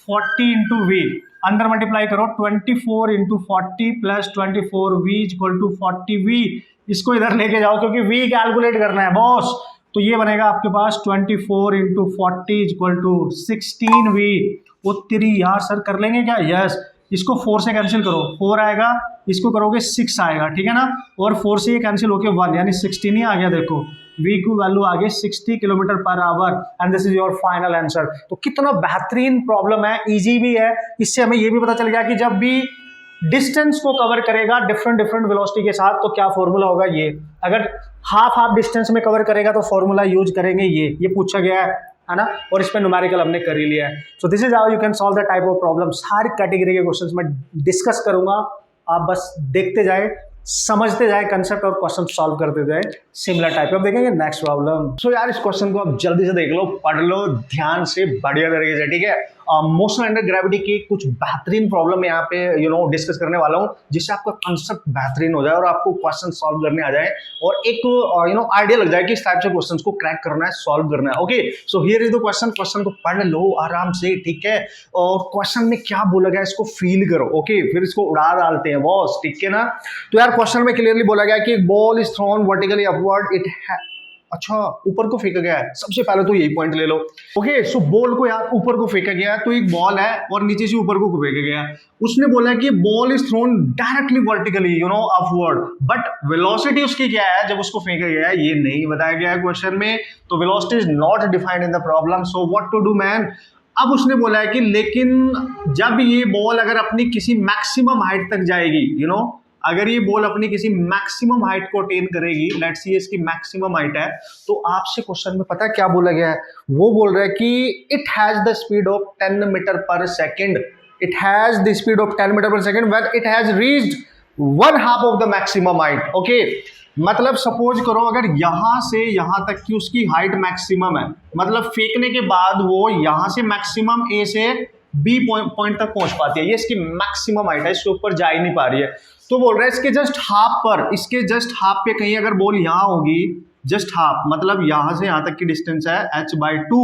40 into v, अंदर मल्टीप्लाई करो 24 into 40 plus 24v equal to 40v। इसको इधर लेके जाओ क्योंकि v कैलकुलेट करना है बॉस, तो ये बनेगा आपके पास 24 इंटू 40 इक्वल टू 16v। वो तेरी यार सर, कर लेंगे क्या? यस, इसको 4 से कैंसिल करो, 4 आएगा, इसको करोगे 6 आएगा, ठीक है ना? और 4 से ये कैंसिल होके 1 यानी 16 ही आ गया। देखो v की वैल्यू आ गई 60 kilometre per our, and this is your final answer. तो कितना बेहतरीन प्रॉब्लम है, इजी भी है। इससे हमें ये भी पता चल गया कि जब भी डिस्टेंस को कवर करेगा डिफरेंट वेलोसिटी के साथ, तो क्या फॉर्मूला होगा ये। अगर हाफ डिस्टेंस में कवर करेगा तो फॉर्मूला यूज करेंगे ये पूछा गया है ना? और इस पे न्यूमेरिकल हमने कर ही लिया है। So this is how you can solve the type of problem. सारी कैटेगरी के क्वेश्चंस मैं डिस्कस करूंगा, आप बस देखते जाए, समझते जाए कंसेप्ट और क्वेश्चन सॉल्व करते जाए सिमिलर टाइप। अब देखेंगे नेक्स्ट प्रॉब्लम। सो यार इस क्वेश्चन को आप जल्दी से देख लो, पढ़ लो ध्यान से बढ़िया तरीके से, ठीक है। मोशन अंडर ग्रेविटी की कुछ बेहतरीन प्रॉब्लम यहाँ पे डिस्कस करने वाला हूँ, जिससे आपका कंसेप्ट बेहतरीन हो जाए और आपको क्वेश्चन सॉल्व करने आ जाए और एक आइडिया लग जाए कि इस टाइप से क्वेश्चन को क्रैक करना है, सॉल्व करना है। Okay, so here is the question. Question को पढ़ लो आराम से, ठीक है, और क्वेश्चन में क्या बोला गया इसको फील करो। ओके, फिर इसको उड़ा डालते हैं बॉस, ठीक है ना। तो यार क्वेश्चन में क्लियरली बोला गया कि ball is thrown vertically upward, it अच्छा ऊपर को फेंका गया है। सबसे पहले तो यही पॉइंट ले लो। ओके, सो बॉल को यार ऊपर को फेंका गया है, तो एक बॉल है और नीचे से ऊपर को फेंका गया है। उसने बोला कि ball is throne directly vertically upward, but velocity उसकी क्या है जब उसको फेंका गया है, ये नहीं बताया गया है क्वेश्चन में। तो velocity is not defined in the problem, so what to do man. अब उसने बोला है कि लेकिन जब ये बॉल अगर अपनी किसी मैक्सिमम हाइट तक जाएगी, अगर ये बॉल अपनी किसी मैक्सिमम हाइट को अटेन करेगी, लेट्स सी इसकी मैक्सिमम हाइट है, तो आपसे क्वेश्चन में पता है क्या बोला गया है। वो बोल रहा है कि it has the speed of 10 metre per second, it has the speed of 10 metre per second when it has reached 1/2 of the maximum height. Okay, मतलब सपोज करो अगर यहां से यहां तक की उसकी हाइट मैक्सिमम है, मतलब फेंकने के बाद वो यहां से मैक्सिमम ए से बी पॉइंट तक पहुंच पाती है, ये इसकी मैक्सिमम हाइट है, इसके ऊपर जा ही नहीं पा रही है। तो बोल रहा है इसके जस्ट हाफ पर, इसके जस्ट हाफ पे कहीं अगर बॉल यहां होगी, जस्ट हाफ मतलब यहां से यहां तक की डिस्टेंस है h/2,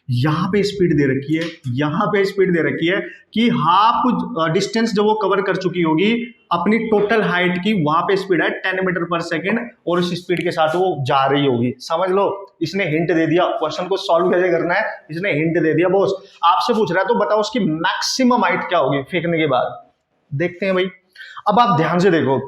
यहां पे स्पीड दे रखी है, यहां पे स्पीड दे रखी है कि हाफ डिस्टेंस जब वो कवर कर चुकी होगी अपनी टोटल हाइट की, वहां पे स्पीड है 10 मीटर पर सेकेंड और उस स्पीड के साथ वो जा रही होगी। समझ लो, इसने हिंट दे दिया। क्वेश्चन को सॉल्व कैसे करना है, इसने हिंट दे दिया। बॉस आपसे पूछ रहा है तो बताओ उसकी मैक्सिमम हाइट क्या होगी फेंकने के बाद। देखते हैं भाई, अब आप ध्यान से देखो,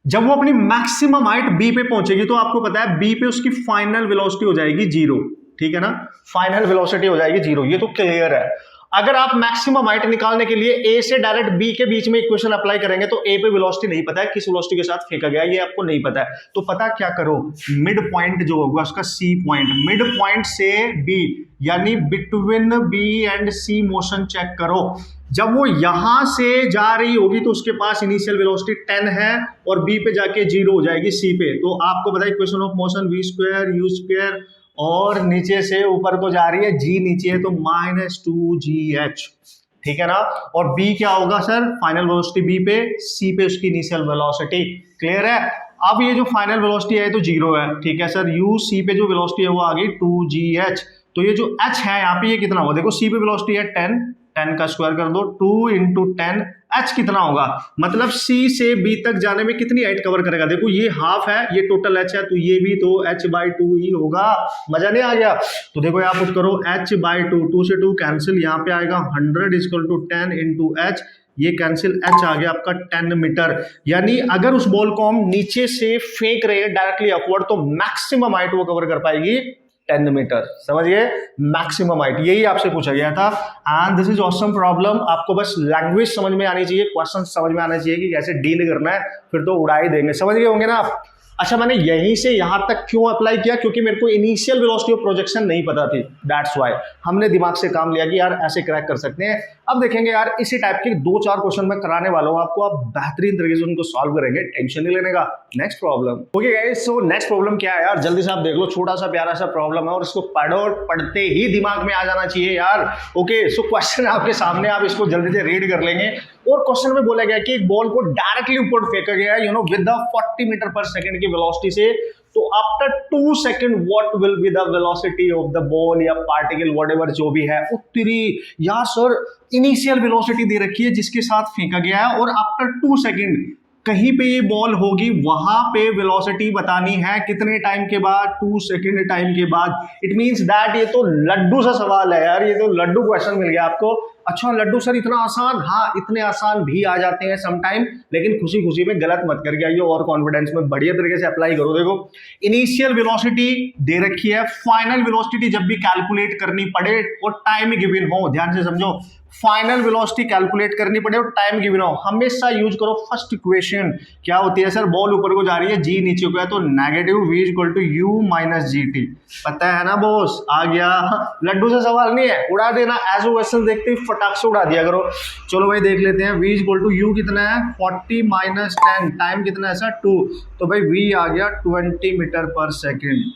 जब वो अपनी मैक्सिमम हाइट बी पे पहुंचेगी तो आपको पता है बी पे उसकी फाइनल वेलोसिटी हो जाएगी 0, ठीक है ना, फाइनल वेलोसिटी हो जाएगी 0, ये तो क्लियर है। अगर आप मैक्सिमम हाइट निकालने के लिए ए से डायरेक्ट बी के बीच में इक्वेशन अप्लाई करेंगे तो ए पे वेलोसिटी नहीं पता है, किस वेलोसिटी के साथ फेंका गया ये आपको नहीं पता है, तो पता क्या करो, मिड पॉइंट जो होगा उसका सी पॉइंट, मिड पॉइंट से बी यानी between B and C motion check करो। जब वो यहां से जा रही होगी तो उसके पास इनिशियल वेलोसिटी 10 है और बी पे जाके 0 हो जाएगी सी पे। तो आपको पता है equation of motion v² u², और नीचे से ऊपर को जा रही है g नीचे है तो -2gh, ठीक है ना। और b क्या होगा सर, फाइनल वेलोसिटी b पे, c पे उसकी इनिशियल वेलोसिटी। क्लियर है। अब ये जो फाइनल वेलोसिटी है तो 0 है, ठीक है सर। u c पे जो वेलोसिटी है वो आ गई 2gh, तो ये जो h है यहाँ पे ये कितना होगा, देखो c पे वेलोसिटी है 10 का स्क्वायर कर दो, 2 × 10, h कितना होगा, मतलब c से b तक जाने में कितनी हाइट कवर करेगा। देखो ये हाफ है, ये टोटल h है, तो ये भी तो h/2 ही होगा। मजा नहीं आ गया। तो देखो यहाँ पुट करो h/2, 2 से 2 कैंसिल, यहाँ पे आएगा 100 = 10 × h, ये कैंसिल h आ गया आपका 10 मीटर। यानी अगर उस बॉल को हम नीचे से फेंक रहे हैं डायरेक्टली अपवर्ड तो मैक्सिमम हाइट वो कवर कर पाएगी 10 मीटर। समझिए, मैक्सिमम हाइट, यही आपसे पूछा गया था। And this is awesome problem. आपको बस लैंग्वेज समझ में आनी चाहिए, क्वेश्चन समझ में आना चाहिए कि कैसे डील करना है, फिर तो उड़ा ही देंगे। समझ गए होंगे ना आप। अच्छा, मैंने यहीं से यहां तक क्यों अप्लाई किया, क्योंकि मेरे को इनिशियल वेलोसिटी ऑफ प्रोजेक्शन नहीं पता थी, दैट्स व्हाई हमने दिमाग से काम लिया कि यार ऐसे क्रैक कर सकते हैं। अब देखेंगे यार इसी टाइप के 2-4 क्वेश्चन मैं कराने वाला हूं आपको, आप बेहतरीन तरीके से उनको सॉल्व करेंगे, टेंशन नहीं लेने का। Next problem. Okay guys, so next problem क्या है यार, जल्दी से आप देख लो, छोटा सा प्यारा सा प्रॉब्लम है और इसको पढ़ो, पढ़ते ही दिमाग में आ जाना चाहिए यार। ओके, सो क्वेश्चन आपके सामने, आप इसको जल्दी से रीड कर लेंगे। और क्वेश्चन में बोला गया कि एक बॉल को डायरेक्टली ऊपर फेंका गया है विद द 40 मीटर पर सेकंड की वेलोसिटी से, तो after 2 second what will be the velocity of the ball या पार्टिकल व्हाटएवर जो भी है उत्तरी। यार सर इनिशियल वेलोसिटी दे रखी है जिसके साथ फेंका गया है और आफ्टर 2 सेकंड कहीं पे ये बॉल होगी, वहां पे वेलोसिटी बतानी है कितने टाइम के बाद, 2 सेकंड टाइम के बाद। इट मींस दैट ये तो लड्डू सा सवाल है यार, ये तो लड्डू क्वेश्चन मिल गया आपको। अच्छा लड्डू सर इतना आसान, हाँ इतने आसान भी आ जाते हैं समटाइम, लेकिन खुशी खुशी में गलत मत करके आइए और कॉन्फिडेंस में बढ़िया तरीके से अप्लाई करो। देखो इनिशियल वेलोसिटी दे रखी है, फाइनल वेलोसिटी जब भी कैलकुलेट करनी पड़े और टाइम गिवन हो, ध्यान से समझो, फाइनल वेलोसिटी कैलकुलेट करनी पड़े और टाइम गिवन हो, हमेशा यूज करो फर्स्ट इक्वेशन। क्या होती है सर, बॉल ऊपर को जा रही है, जी नीचे को है, तो -v = u - gt। पता है ना बॉस, आ गया। लड्डू से सवाल नहीं है, उड़ा देना, एज क्वेश्चन देखते ही फटाक से उड़ा दिया करो। चलो भाई देख लेते हैं, v इक्वल टू यू कितना है 40 माइनस 10, टाइम कितना है सर 2, तो भाई v आ गया 20 मीटर पर सेकेंड।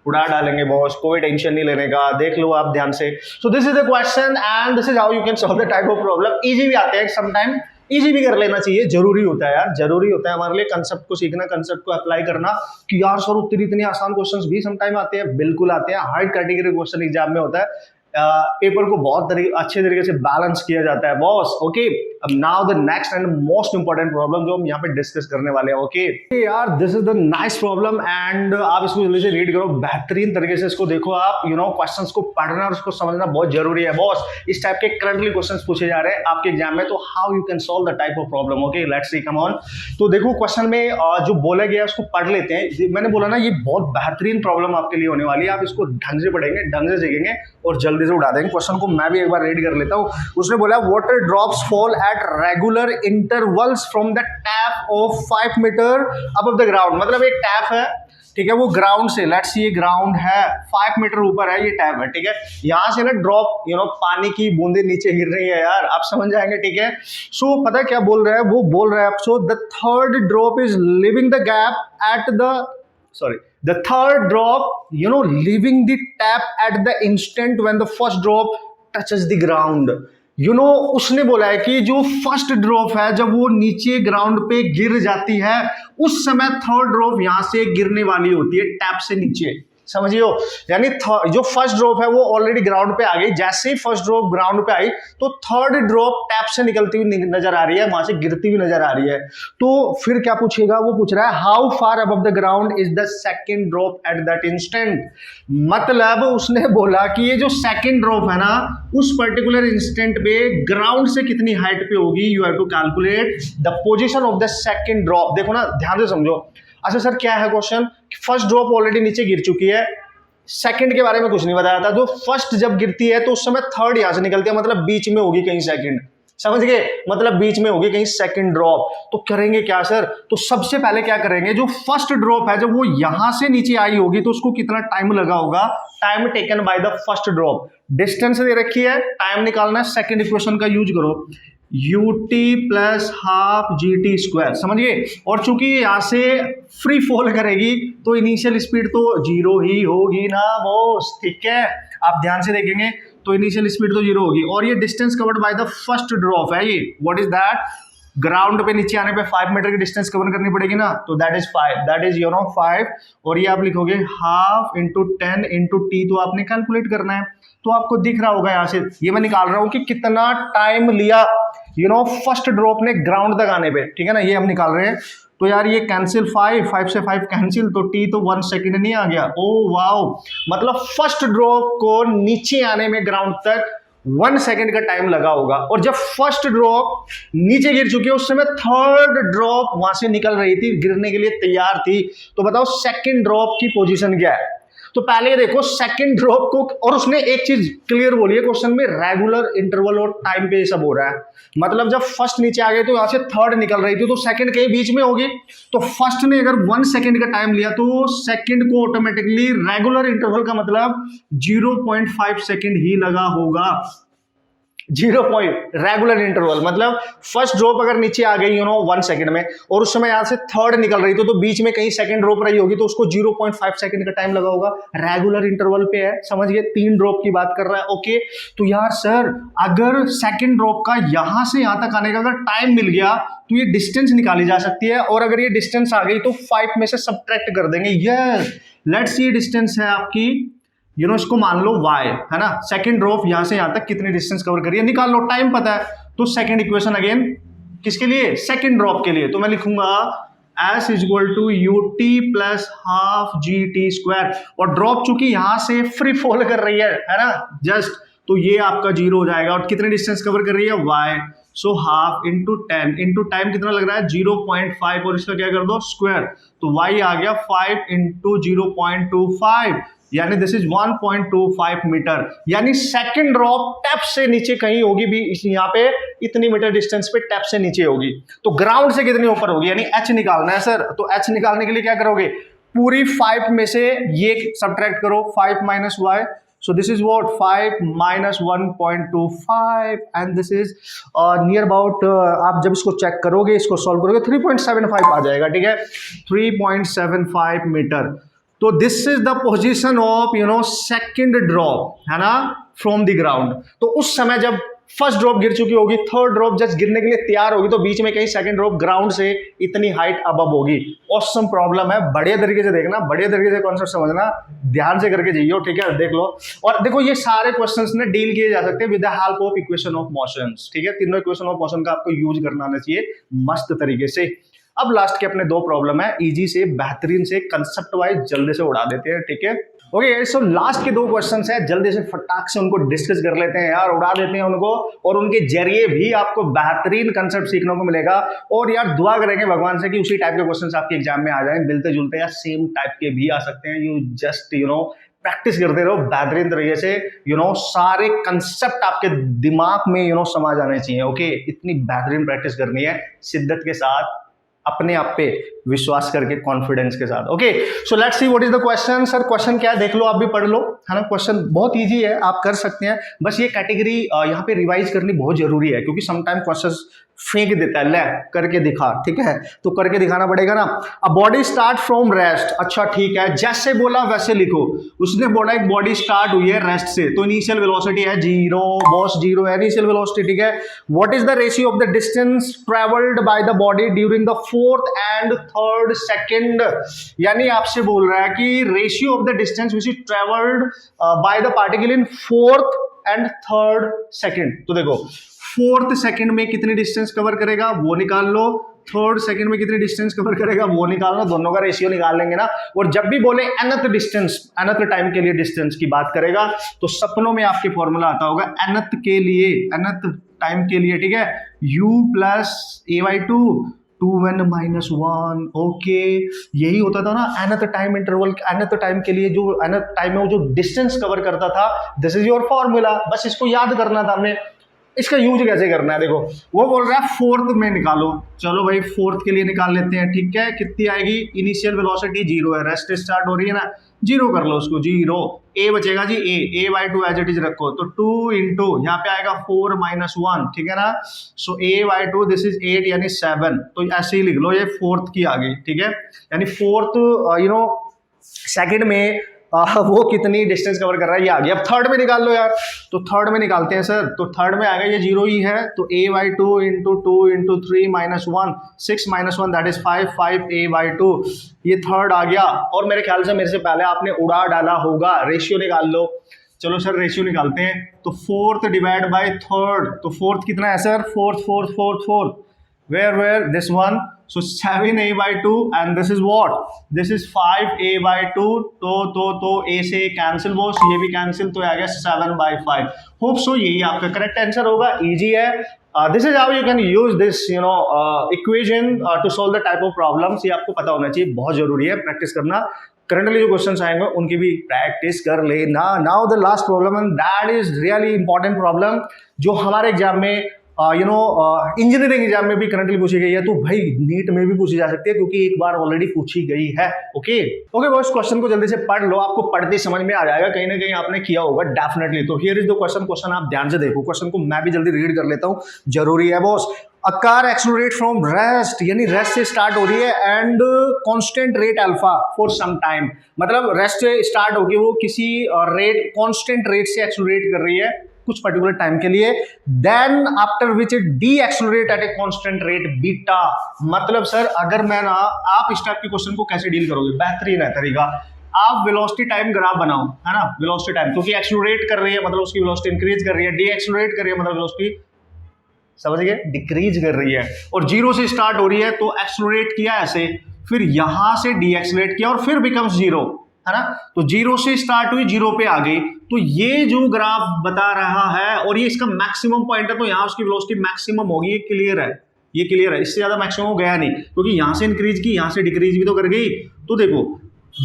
उड़ा डालेंगे बॉस, कोई टेंशन नहीं लेने का, देख लो आप ध्यान से। So this is the question and this is how you can solve the type of problem. Easy भी आते हैं समटाइम, इजी भी कर लेना चाहिए, जरूरी होता है यार, जरूरी होता है हमारे लिए कंसेप्ट को सीखना, कंसेप्ट को अप्लाई करना। कि यार सर उतनी इतनी आसान क्वेश्चंस भी समटाइम आते हैं, बिल्कुल आते हैं। हार्ड कैटेगरी क्वेश्चन एग्जाम में होता है, पेपर को बहुत अच्छे तरीके से बैलेंस किया जाता है बॉस। ओके, अब now the next and most important problem जो हम यहाँ पे डिस्कस करने वाले हैं। ओके यार, this is the nice problem and आप इसको जल्दी से रीड करो, बेहतरीन तरीके से इसको देखो आप। यू नो क्वेश्चंस को पढ़ना और उसको समझना बहुत जरूरी है बॉस। इस टाइप के करंटली क्वेश्चंस पूछे जा रहे हैं आपके एग्जाम में, तो how you can solve the type of problem. Okay let's see, come on. तो देखो क्वेश्चन में जो बोला गया है उसको पढ़ लेते हैं। मैंने बोला ना ये बहुत बेहतरीन प्रॉब्लम आपके लिए होने वाली है, आप इसको ढंग से पढ़ेंगे, ढंग से सीखेंगे और जल्दी से उड़ा देंगे। क्वेश्चन को मैं भी एक बार रीड कर लेता हूँ। उसने बोला water drops fall at regular intervals from the tap of 5 metre above the ground. मतलब एक टैप है, ठीक है, वो ग्राउंड से, लेट्स सी ये ग्राउंड है, 5 मीटर ऊपर है ये टैप है, ठीक है। यहां से ना ड्रॉप, यू नो पानी की बूंदे नीचे गिर रही है यार, आप समझ जाएंगे, ठीक है। सो पता है क्या बोल रहा है, वो बोल रहा है so the third drop is living the gap at the the third drop, you know, leaving the tap at the instant when the first drop touches the ground. You know, उसने बोला है कि जो फर्स्ट ड्रॉप है जब वो नीचे ground पे गिर जाती है उस समय थर्ड ड्रॉप यहां से गिरने वाली होती है टैप से नीचे, समझियो। यानी जो फर्स्ट ड्रॉप है वो ऑलरेडी ग्राउंड पे आ गई, जैसे ही फर्स्ट ड्रॉप ग्राउंड पे आई तो थर्ड ड्रॉप टैप से निकलती हुई नजर आ रही है, वहां से गिरती हुई नजर आ रही है। तो फिर क्या पूछेगा, वो पूछ रहा है how far above the ground is the second drop at that instant. मतलब उसने बोला कि ये जो सेकंड ड्रॉप है ना उस पर्टिकुलर इंस्टेंट पे ग्राउंड से कितनी हाइट पे होगी। You have to calculate the position of the second drop. देखो ना ध्यान से समझो। अच्छा सर क्या है क्वेश्चन, फर्स्ट ड्रॉप ऑलरेडी नीचे गिर चुकी है, सेकंड के बारे में कुछ नहीं बताया था। जो फर्स्ट जब गिरती है तो उस समय थर्ड यहां से निकलती है, मतलब बीच में होगी कहीं सेकंड, समझ गए, मतलब बीच में होगी कहीं सेकंड ड्रॉप। तो करेंगे क्या सर, तो सबसे पहले क्या करेंगे, जो फर्स्ट ड्रॉप है जब वो यहां से नीचे आई होगी तो उसको कितना टाइम लगा होगा, time taken by the first drop. Distance दे रखी है, टाइम निकालना है, सेकंड इक्वेशन का यूज करो, ut plus half gt square, समझिए। और चूंकि यहां से फ्री फॉल करेगी तो इनिशियल स्पीड तो जीरो ही होगी ना बॉस, ठीक है। आप ध्यान से देखेंगे तो इनिशियल स्पीड तो जीरो होगी। और ये distance covered by the first drop है, ये व्हाट इज दैट, ग्राउंड पे नीचे आने पे 5 मीटर की डिस्टेंस कवर करनी पड़ेगी ना, तो that is 5, that is you know 5। और ये आप लिखोगे हाफ इंटू 10 इंटू टी, तो आपने कैलकुलेट करना है। तो आपको दिख रहा होगा यहां से, ये मैं निकाल रहा हूं कि कितना टाइम लिया यू नो फर्स्ट ड्रॉप ने ग्राउंड तक आने पे, ठीक है ना, ये हम निकाल रहे हैं। तो यार ये कैंसिल 5 से 5 कैंसिल, तो टी तो 1 सेकेंड नहीं आ गया। ओ वाओ, मतलब फर्स्ट ड्रॉप को नीचे आने में ग्राउंड तक 1 सेकेंड का टाइम लगा होगा। और जब फर्स्ट ड्रॉप नीचे गिर चुकी है उस समय थर्ड ड्रॉप वहां से निकल रही थी, गिरने के लिए तैयार थी। तो बताओ सेकेंड ड्रॉप की पोजीशन क्या है। तो पहले देखो सेकंड ड्रॉप को, और उसने एक चीज क्लियर बोली है क्वेश्चन में, रेगुलर इंटरवल और टाइम पे ये सब हो रहा है। मतलब जब फर्स्ट नीचे आ गए तो यहां से थर्ड निकल रही थी तो सेकंड कहीं बीच में होगी। तो फर्स्ट ने अगर 1 सेकंड का टाइम लिया तो सेकंड को ऑटोमेटिकली रेगुलर इंटरवल का मतलब 0.5 सेकंड ही लगा होगा। 0 पॉइंट रेगुलर इंटरवल मतलब फर्स्ट ड्रॉप अगर नीचे आ गई 1 सेकंड में और उस समय यहां से थर्ड निकल रही तो बीच में कहीं सेकंड ड्रॉप रही होगी तो उसको 0.5 सेकंड का टाइम लगा होगा। रेगुलर इंटरवल पे है, समझ गए, 3 ड्रॉप की बात कर रहा है। ओके, तो यार सर अगर सेकंड ड्रॉप का यहां से यहां तक आने का अगर टाइम मिल गया तो ये डिस्टेंस निकाली जा सकती है, और अगर ये डिस्टेंस आ गई तो 5 में से सब्ट्रैक्ट कर देंगे। यस, लेट्स सी डिस्टेंस है आपकी इसको मान लो y है ना, सेकंड ड्रॉप यहां से यहां तक कितनी डिस्टेंस कवर करिए निकाल लो, टाइम पता है। तो सेकंड इक्वेशन अगेन किसके लिए, सेकंड ड्रॉप के लिए, तो मैं लिखूंगा s is equal to ut plus half gt square. और ड्रॉप चूंकि यहां से फ्री फॉल कर रही है ना जस्ट, तो ये आपका 0 हो जाएगा। और कितने डिस्टेंस कवर कर रही है y, so half into 10 into time कितना लग रहा है 0.5, और इसका क्या कर दो स्क्वायर, तो y आ गया 5 इंटू 0.25, यानी दिस इज 1.25 मीटर। यानी सेकंड ड्रॉप टैप से नीचे कहीं होगी भी, यहाँ पे इतनी मीटर डिस्टेंस पे टैप से नीचे होगी। तो ग्राउंड से कितनी ऊपर होगी, यानी h निकालना है सर। तो h निकालने के लिए क्या करोगे, पूरी 5 में से ये सब्ट्रैक्ट करो, 5 minus y, So this is what 5 minus 1.25 and this is near about आप जब इसको चेक करोगे, इसको सॉल्व करोगे 3.75 आ जाएगा, ठीक है, 3.75 मीटर। तो this is the position of second drop, है ना, फ्रॉम द ग्राउंड। तो उस समय जब फर्स्ट ड्रॉप गिर चुकी होगी, थर्ड ड्रॉप जस्ट गिरने के लिए तैयार होगी, तो बीच में कहीं सेकंड ड्रॉप ग्राउंड से इतनी हाइट अबव होगी। ऑसम प्रॉब्लम है, बढ़िया तरीके से देखना, बढ़िया तरीके से कॉन्सेप्ट समझना, ध्यान से करके जाइए, ठीक है, देख लो। और देखो ये सारे क्वेश्चंस ने डील किए जा सकते हैं with the help of equation of motions, ठीक है, तीनों इक्वेशन ऑफ मोशन का आपको यूज करना आना चाहिए मस्त तरीके से। अब लास्ट के अपने दो प्रॉब्लम है, इजी से, बेहतरीन से, कंसेप्ट वाइज जल्दी से उड़ा देते हैं, ठीक है। ओके, सो लास्ट के दो क्वेश्चंस है, जल्दी से फटाक से उनको डिस्कस कर लेते हैं यार, उड़ा देते हैं उनको, और उनके जरिए भी आपको बेहतरीन कंसेप्ट सीखने को मिलेगा। और यार दुआ करेंगे भगवान से कि उसी टाइप के क्वेश्चंस आपके एग्जाम में आ जाएं, मिलते जुलते या सेम टाइप के भी आ सकते हैं। यू जस्ट प्रैक्टिस करते रहो बेहतरीन तरीके से, सारे कंसेप्ट आपके दिमाग में समा जाने चाहिए। ओके, इतनी बेहतरीन प्रैक्टिस करनी है शिद्दत के साथ, अपने आप पे विश्वास करके, कॉन्फिडेंस के साथ। Okay, so let's see what is the question. Sir question क्या है, देख लो, आप भी पढ़ लो, है ना। क्वेश्चन बहुत इजी है, आप कर सकते हैं, बस ये कैटेगरी यहाँ पे रिवाइज करनी बहुत जरूरी है, क्योंकि समटाइम क्वेश्चन फेंक देता है, ले करके दिखा, ठीक है, तो करके दिखाना पड़ेगा ना। A body start from rest, अच्छा ठीक है, जैसे बोला वैसे लिखो। उसने बोला एक बॉडी स्टार्ट हुई है रेस्ट से, तो इनिशियल वेलोसिटी है 0, बॉस 0 है इनिशियल वेलोसिटी, ठीक है। What is the ratio of the distance travelled by the body during the 4th and 3rd second, यानी आपसे बोल रहा है कि ratio of the distance which is travelled by the particle in 4th and 3rd second. तो देखो 4th second में कितनी डिस्टेंस कवर करेगा वो निकाल लो, 3rd सेकंड में कितनी डिस्टेंस कवर करेगा वो निकाल लो, दोनों का रेशियो निकाल लेंगे ना। और जब भी बोले nth डिस्टेंस, nth टाइम के लिए डिस्टेंस की बात करेगा, तो सपनों में आपके फॉर्मूला आता होगा nth के लिए, nth टाइम के लिए, ठीक है, u plus a/2 2n minus 1। Okay, यही होता था ना nth time interval, nth time के लिए, जो nth टाइम में वो जो डिस्टेंस कवर करता था, दिस इज योर फॉर्मूला। बस इसको याद करना था हमने। इसका यूज कैसे करना है, देखो वो बोल रहा है 4th में निकालो, चलो भाई 4th के लिए निकाल लेते हैं, ठीक है। कितनी आएगी, इनिशियल वेलोसिटी 0 है, रेस्ट स्टार्ट हो रही है ना, 0 कर लो उसको, 0, a बचेगा जी, a/2 एज इट इज रखो, तो 2 इंटू यहाँ पे आएगा 4 माइनस 1, ठीक है ना। सो a/2 दिस इज 8 यानी 7, तो ऐसे ही लिख लो, ये 4th की आ गई, ठीक है, यानी 4th सेकंड में वो कितनी डिस्टेंस कवर कर रहा है, ये आ गया। अब 3rd में निकाल लो यार, तो 3rd में निकालते हैं सर, तो 3rd में आएगा, ये 0 ही है, तो a/2 into 2 into 3 minus 1, 6 minus 1 that is 5, 5 a/2, ये 3rd आ गया। और मेरे ख्याल से मेरे से पहले आपने उड़ा डाला होगा, रेशियो निकाल लो। चलो सर रेशियो निकालते हैं, तो 4th डिवाइड बाय 3rd, तो 4th कितना है sir, 4th, where this one, so 7a/2 and this is what, this is 5a/2, तो a से कैंसिल, वो ये भी कैंसिल, तो आ गया 7/5। होप सो यही आपका करेक्ट आंसर होगा, इजी है। This is how you can use this equation two solve the type of problems, ये आपको पता होना चाहिए, बहुत जरूरी है प्रैक्टिस करना। करंटली जो क्वेश्चंस आएंगे उनकी भी प्रैक्टिस कर लेना। Now the last problem and that is really important problem, जो हमारे एग्जाम में इंजीनियरिंग एग्जाम में भी करंटली पूछी गई है, तो भाई नीट में भी पूछी जा सकती है, क्योंकि एक बार ऑलरेडी पूछी गई है। ओके बॉयज, क्वेश्चन को जल्दी से पढ़ लो, आपको पढ़ते समझ में आ जाएगा, कहीं ना कहीं आपने किया होगा डेफिनेटली। तो हियर इज द क्वेश्चन आप ध्यान से देखो, क्वेश्चन को मैं भी जल्दी रीड कर लेता हूँ, जरूरी है boss. A car accelerate from rest, यानी रेस्ट से स्टार्ट हो रही है and constant rate alpha for some time, मतलब रेस्ट से स्टार्ट होगी, वो किसी रेट, कांस्टेंट रेट से एक्सेलरेट कर रही है कुछ पर्टिकुलर टाइम के लिए, then after which it de accelerate at a constant rate beta. मतलब सर अगर मैं ना, आप इस टाइप के क्वेश्चन को कैसे डील करोगे, बेहतरीन है तरीका, आप वेलोसिटी टाइम ग्राफ बनाओ, है ना, वेलोसिटी टाइम, क्योंकि एक्सेलरेट कर रही है मतलब उसकी वेलोसिटी इंक्रीज कर रही है, डी एक्सेलरेट कर रही है मतलब वेलोसिटी, समझ गए, डिक्रीज कर रही है। और 0 से स्टार्ट हो रही है, तो एक्सेलरेट किया ऐसे, फिर यहां से डी एक्सेलरेट किया और फिर बिकम्स 0, है ना, तो 0 से स्टार्ट हुई, 0 पे आ गई। तो ये जो ग्राफ बता रहा है, और ये इसका मैक्सिमम पॉइंट है, तो यहां उसकी वेलोसिटी मैक्सिमम होगी, ये क्लियर है, ये क्लियर है, इससे ज्यादा मैक्सिमम गया नहीं, क्योंकि यहां से इंक्रीज की, यहां से डिक्रीज भी तो कर गई। तो देखो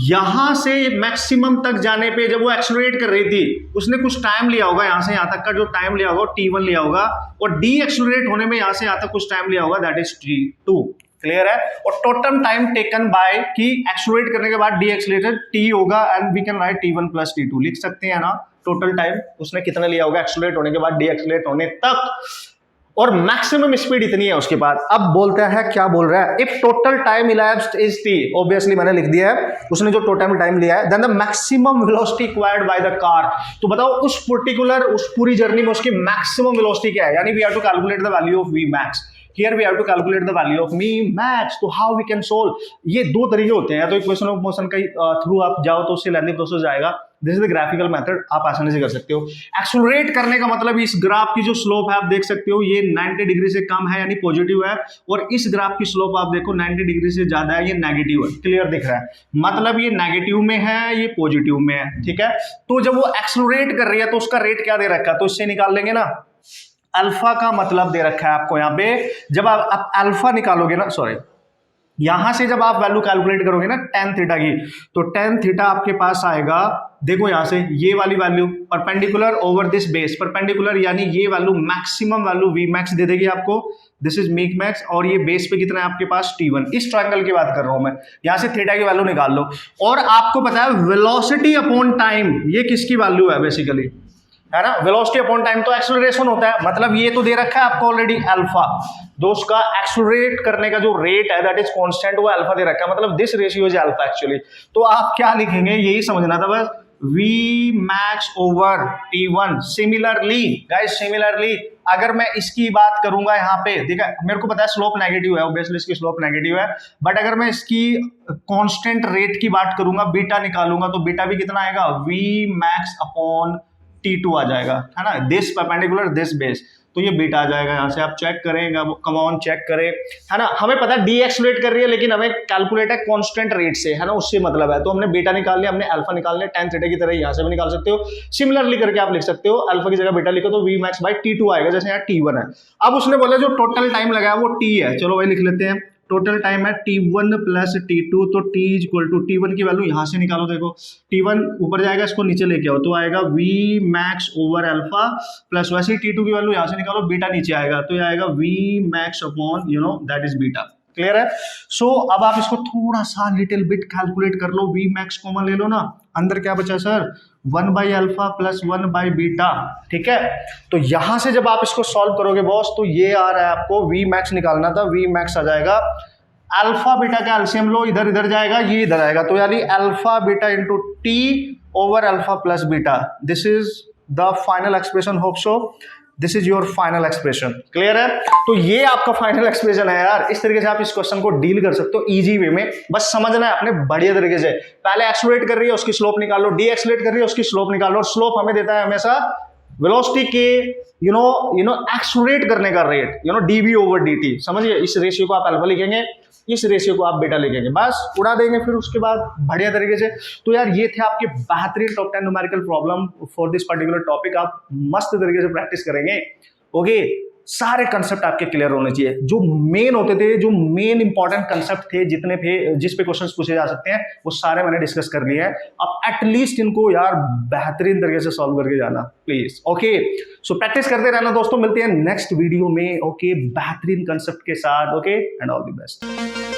यहां से मैक्सिमम तक जाने पे जब वो एक्सेलरेट कर रही थी, उसने कुछ टाइम लिया होगा, यहां से यहां तक का जो टाइम लिया होगा t1 लिया होगा, और डी एक्सेलरेट होने में यहां से यहां तक कुछ टाइम लिया होगा, दैट इज t2, क्लियर है। और टोटल टाइम टेकन बाय की एक्सेलरेट करने के बाद डी एक्सेलरेटेड t होगा, and we can write t1 plus t2, लिख सकते हैं ना, टोटल टाइम उसने कितना लिया होगा एक्सेलरेट होने के बाद डीएक्सेलरेट होने तक, और मैक्सिमम स्पीड इतनी है उसके बाद। अब बोलते हैं क्या बोल रहा है, if total time elapsed is T, obviously मैंने लिख दिया है उसने जो टोटल टाइम लिया है, then the maximum velocity acquired by the car. तो बताओ उस पर्टिकुलर उस पूरी जर्नी में उसकी मैक्सिमम वेलोसिटी क्या है, यानी we have to calculate the value of v max. Here we have to calculate the value of me max. तो हाउ वी कैन सोल्व, ये दो तरीके होते हैं, या तो इक्वेशन ऑफ मोशन का थ्रू आप जाओ तो उससे लेंथी प्रोसेस जाएगा, this is the graphical method, आप आसानी से कर सकते हो। एक्सेलरेट करने का मतलब इस ग्राफ की जो स्लोप है आप देख सकते हो ये 90 डिग्री से कम है यानी पॉजिटिव है, और इस ग्राफ की स्लोप आप देखो 90 डिग्री से ज्यादा है, ये नेगेटिव है। क्लियर दिख रहा है, मतलब ये नेगेटिव में है ये पॉजिटिव में है, ठीक है। तो जब वो एक्सेलरेट कर रही है तो उसका रेट क्या दे रखा है, तो इससे निकाल लेंगे ना, अल्फा का मतलब दे रखा है आपको यहाँ पे। जब आप अल्फा निकालोगे ना, सॉरी यहां से जब आप वैल्यू कैलकुलेट करोगे ना टेन थीटा की, तो टेन थीटा आपके पास आएगा, देखो यहां से ये वाली value perpendicular over this base, perpendicular यानी ये value maximum value V max दे देगी आपको, दिस इज मीक मैक्स, और ये बेस पे कितना है आपके पास T1। इस ट्रायंगल की बात कर रहा हूं मैं, यहां से थीटा की वैल्यू निकाल लो, और आपको पता है वेलोसिटी अपॉन टाइम ये किसकी वैल्यू है बेसिकली, है ना, वेलोसिटी अपॉन टाइम तो एक्सेलरेशन होता है, मतलब ये तो दे रखा है आपको ऑलरेडी अल्फा, तो उसका एक्सेलरेट करने का जो रेट है दैट इज कांस्टेंट, वो अल्फा दे रखा है, मतलब this ratio is alpha actually. तो आप क्या लिखेंगे यही समझना था बस, V max over T1। Similarly guys, similarly अगर मैं इसकी बात करूंगा यहाँ पे, देखा मेरे को पता है स्लोप नेगेटिव है, ऑब्वियसली इसकी स्लोप नेगेटिव है, बट अगर मैं इसकी कांस्टेंट रेट की बात करूंगा, बीटा निकालूंगा, तो बीटा भी कितना आएगा, V max अपॉन T2 आ जाएगा, है ना, दिस परपेंडिकुलर दिस बेस, तो ये बीटा आ जाएगा। यहाँ से आप चेक करेंगे, कम ऑन चेक करें, है ना, हमें पता है डी एक्सेलरेट कर रही है लेकिन हमें कैलकुलेट है कांस्टेंट रेट से, है ना, उससे मतलब है, तो हमने बीटा निकाल लिया, हमने अल्फा निकाल लिया, टेन थीटा की तरह यहाँ से भी निकाल सकते हो। सिमिलरली करके आप लिख सकते हो, अल्फा की जगह बीटा लिखो तो वी मैक्स बाई T2 आएगा, जैसे यहाँ T1 है। अब उसने बोला जो टोटल टाइम लगाया वो T है, चलो भाई लिख लेते हैं, टोटल टाइम है T1 प्लस T2, तो T is equal to T1 की वैल्यू यहां से निकालो, देखो T1 ऊपर जाएगा, इसको नीचे लेके आओ, तो आएगा V max over alpha, plus वैसे ही T2 की वैल्यू यहां से निकालो, बीटा नीचे आएगा, तो ये आएगा V max upon you know that is beta. Clear है। सो अब आप इसको थोड़ा सा लिटिल बिट कैलकुलेट कर लो, V मैक्स कॉमन ले लो ना, अंदर क्या बचा sir, 1 by alpha plus 1 by beta, ठीक है। तो यहां से जब आप इसको सॉल्व करोगे बॉस, तो ये आ रहा है आपको V मैक्स निकालना था, V मैक्स आ जाएगा, अल्फा बीटा का एलसीएम लो, इधर इधर जाएगा, ये इधर आएगा, तो यानी alpha beta into T over alpha plus beta, this is the final expression, hope so this is your final expression. Clear है, तो ये आपका फाइनल एक्सप्रेशन है यार। इस तरीके से आप इस क्वेश्चन को डील कर सकते हो इजी वे में, बस समझना है आपने बढ़िया तरीके से। पहले एक्सेलरेट कर रही है उसकी स्लोप निकालो, डी एक्सेलरेट कर रही है उसकी स्लोप निकालो, स्लोप हमें देता है हमेशा वेलोसिटी के यू नो एक्सेलरेट करने का rate, you know dv over dt, समझिए। इस रेशियो को आप अल्फा लिखेंगे, इस रेशियो को आप बीटा लिखेंगे, बस उड़ा देंगे फिर उसके बाद बढ़िया तरीके से। तो यार ये थे आपके बेहतरीन top 10 numerical problem for this particular topic, आप मस्त तरीके से प्रैक्टिस करेंगे, ओके। सारे कंसेप्ट आपके क्लियर होने चाहिए, जो मेन होते थे, जो मेन इंपॉर्टेंट कंसेप्ट थे, जितने थे जिस पे क्वेश्चंस पूछे जा सकते हैं, वो सारे मैंने डिस्कस कर लिए हैं। अब एटलीस्ट इनको यार बेहतरीन तरीके से सॉल्व करके जाना प्लीज, ओके। सो प्रैक्टिस करते रहना दोस्तों, मिलते हैं नेक्स्ट वीडियो में, ओके, बेहतरीन कंसेप्ट के साथ, okay, and all the best.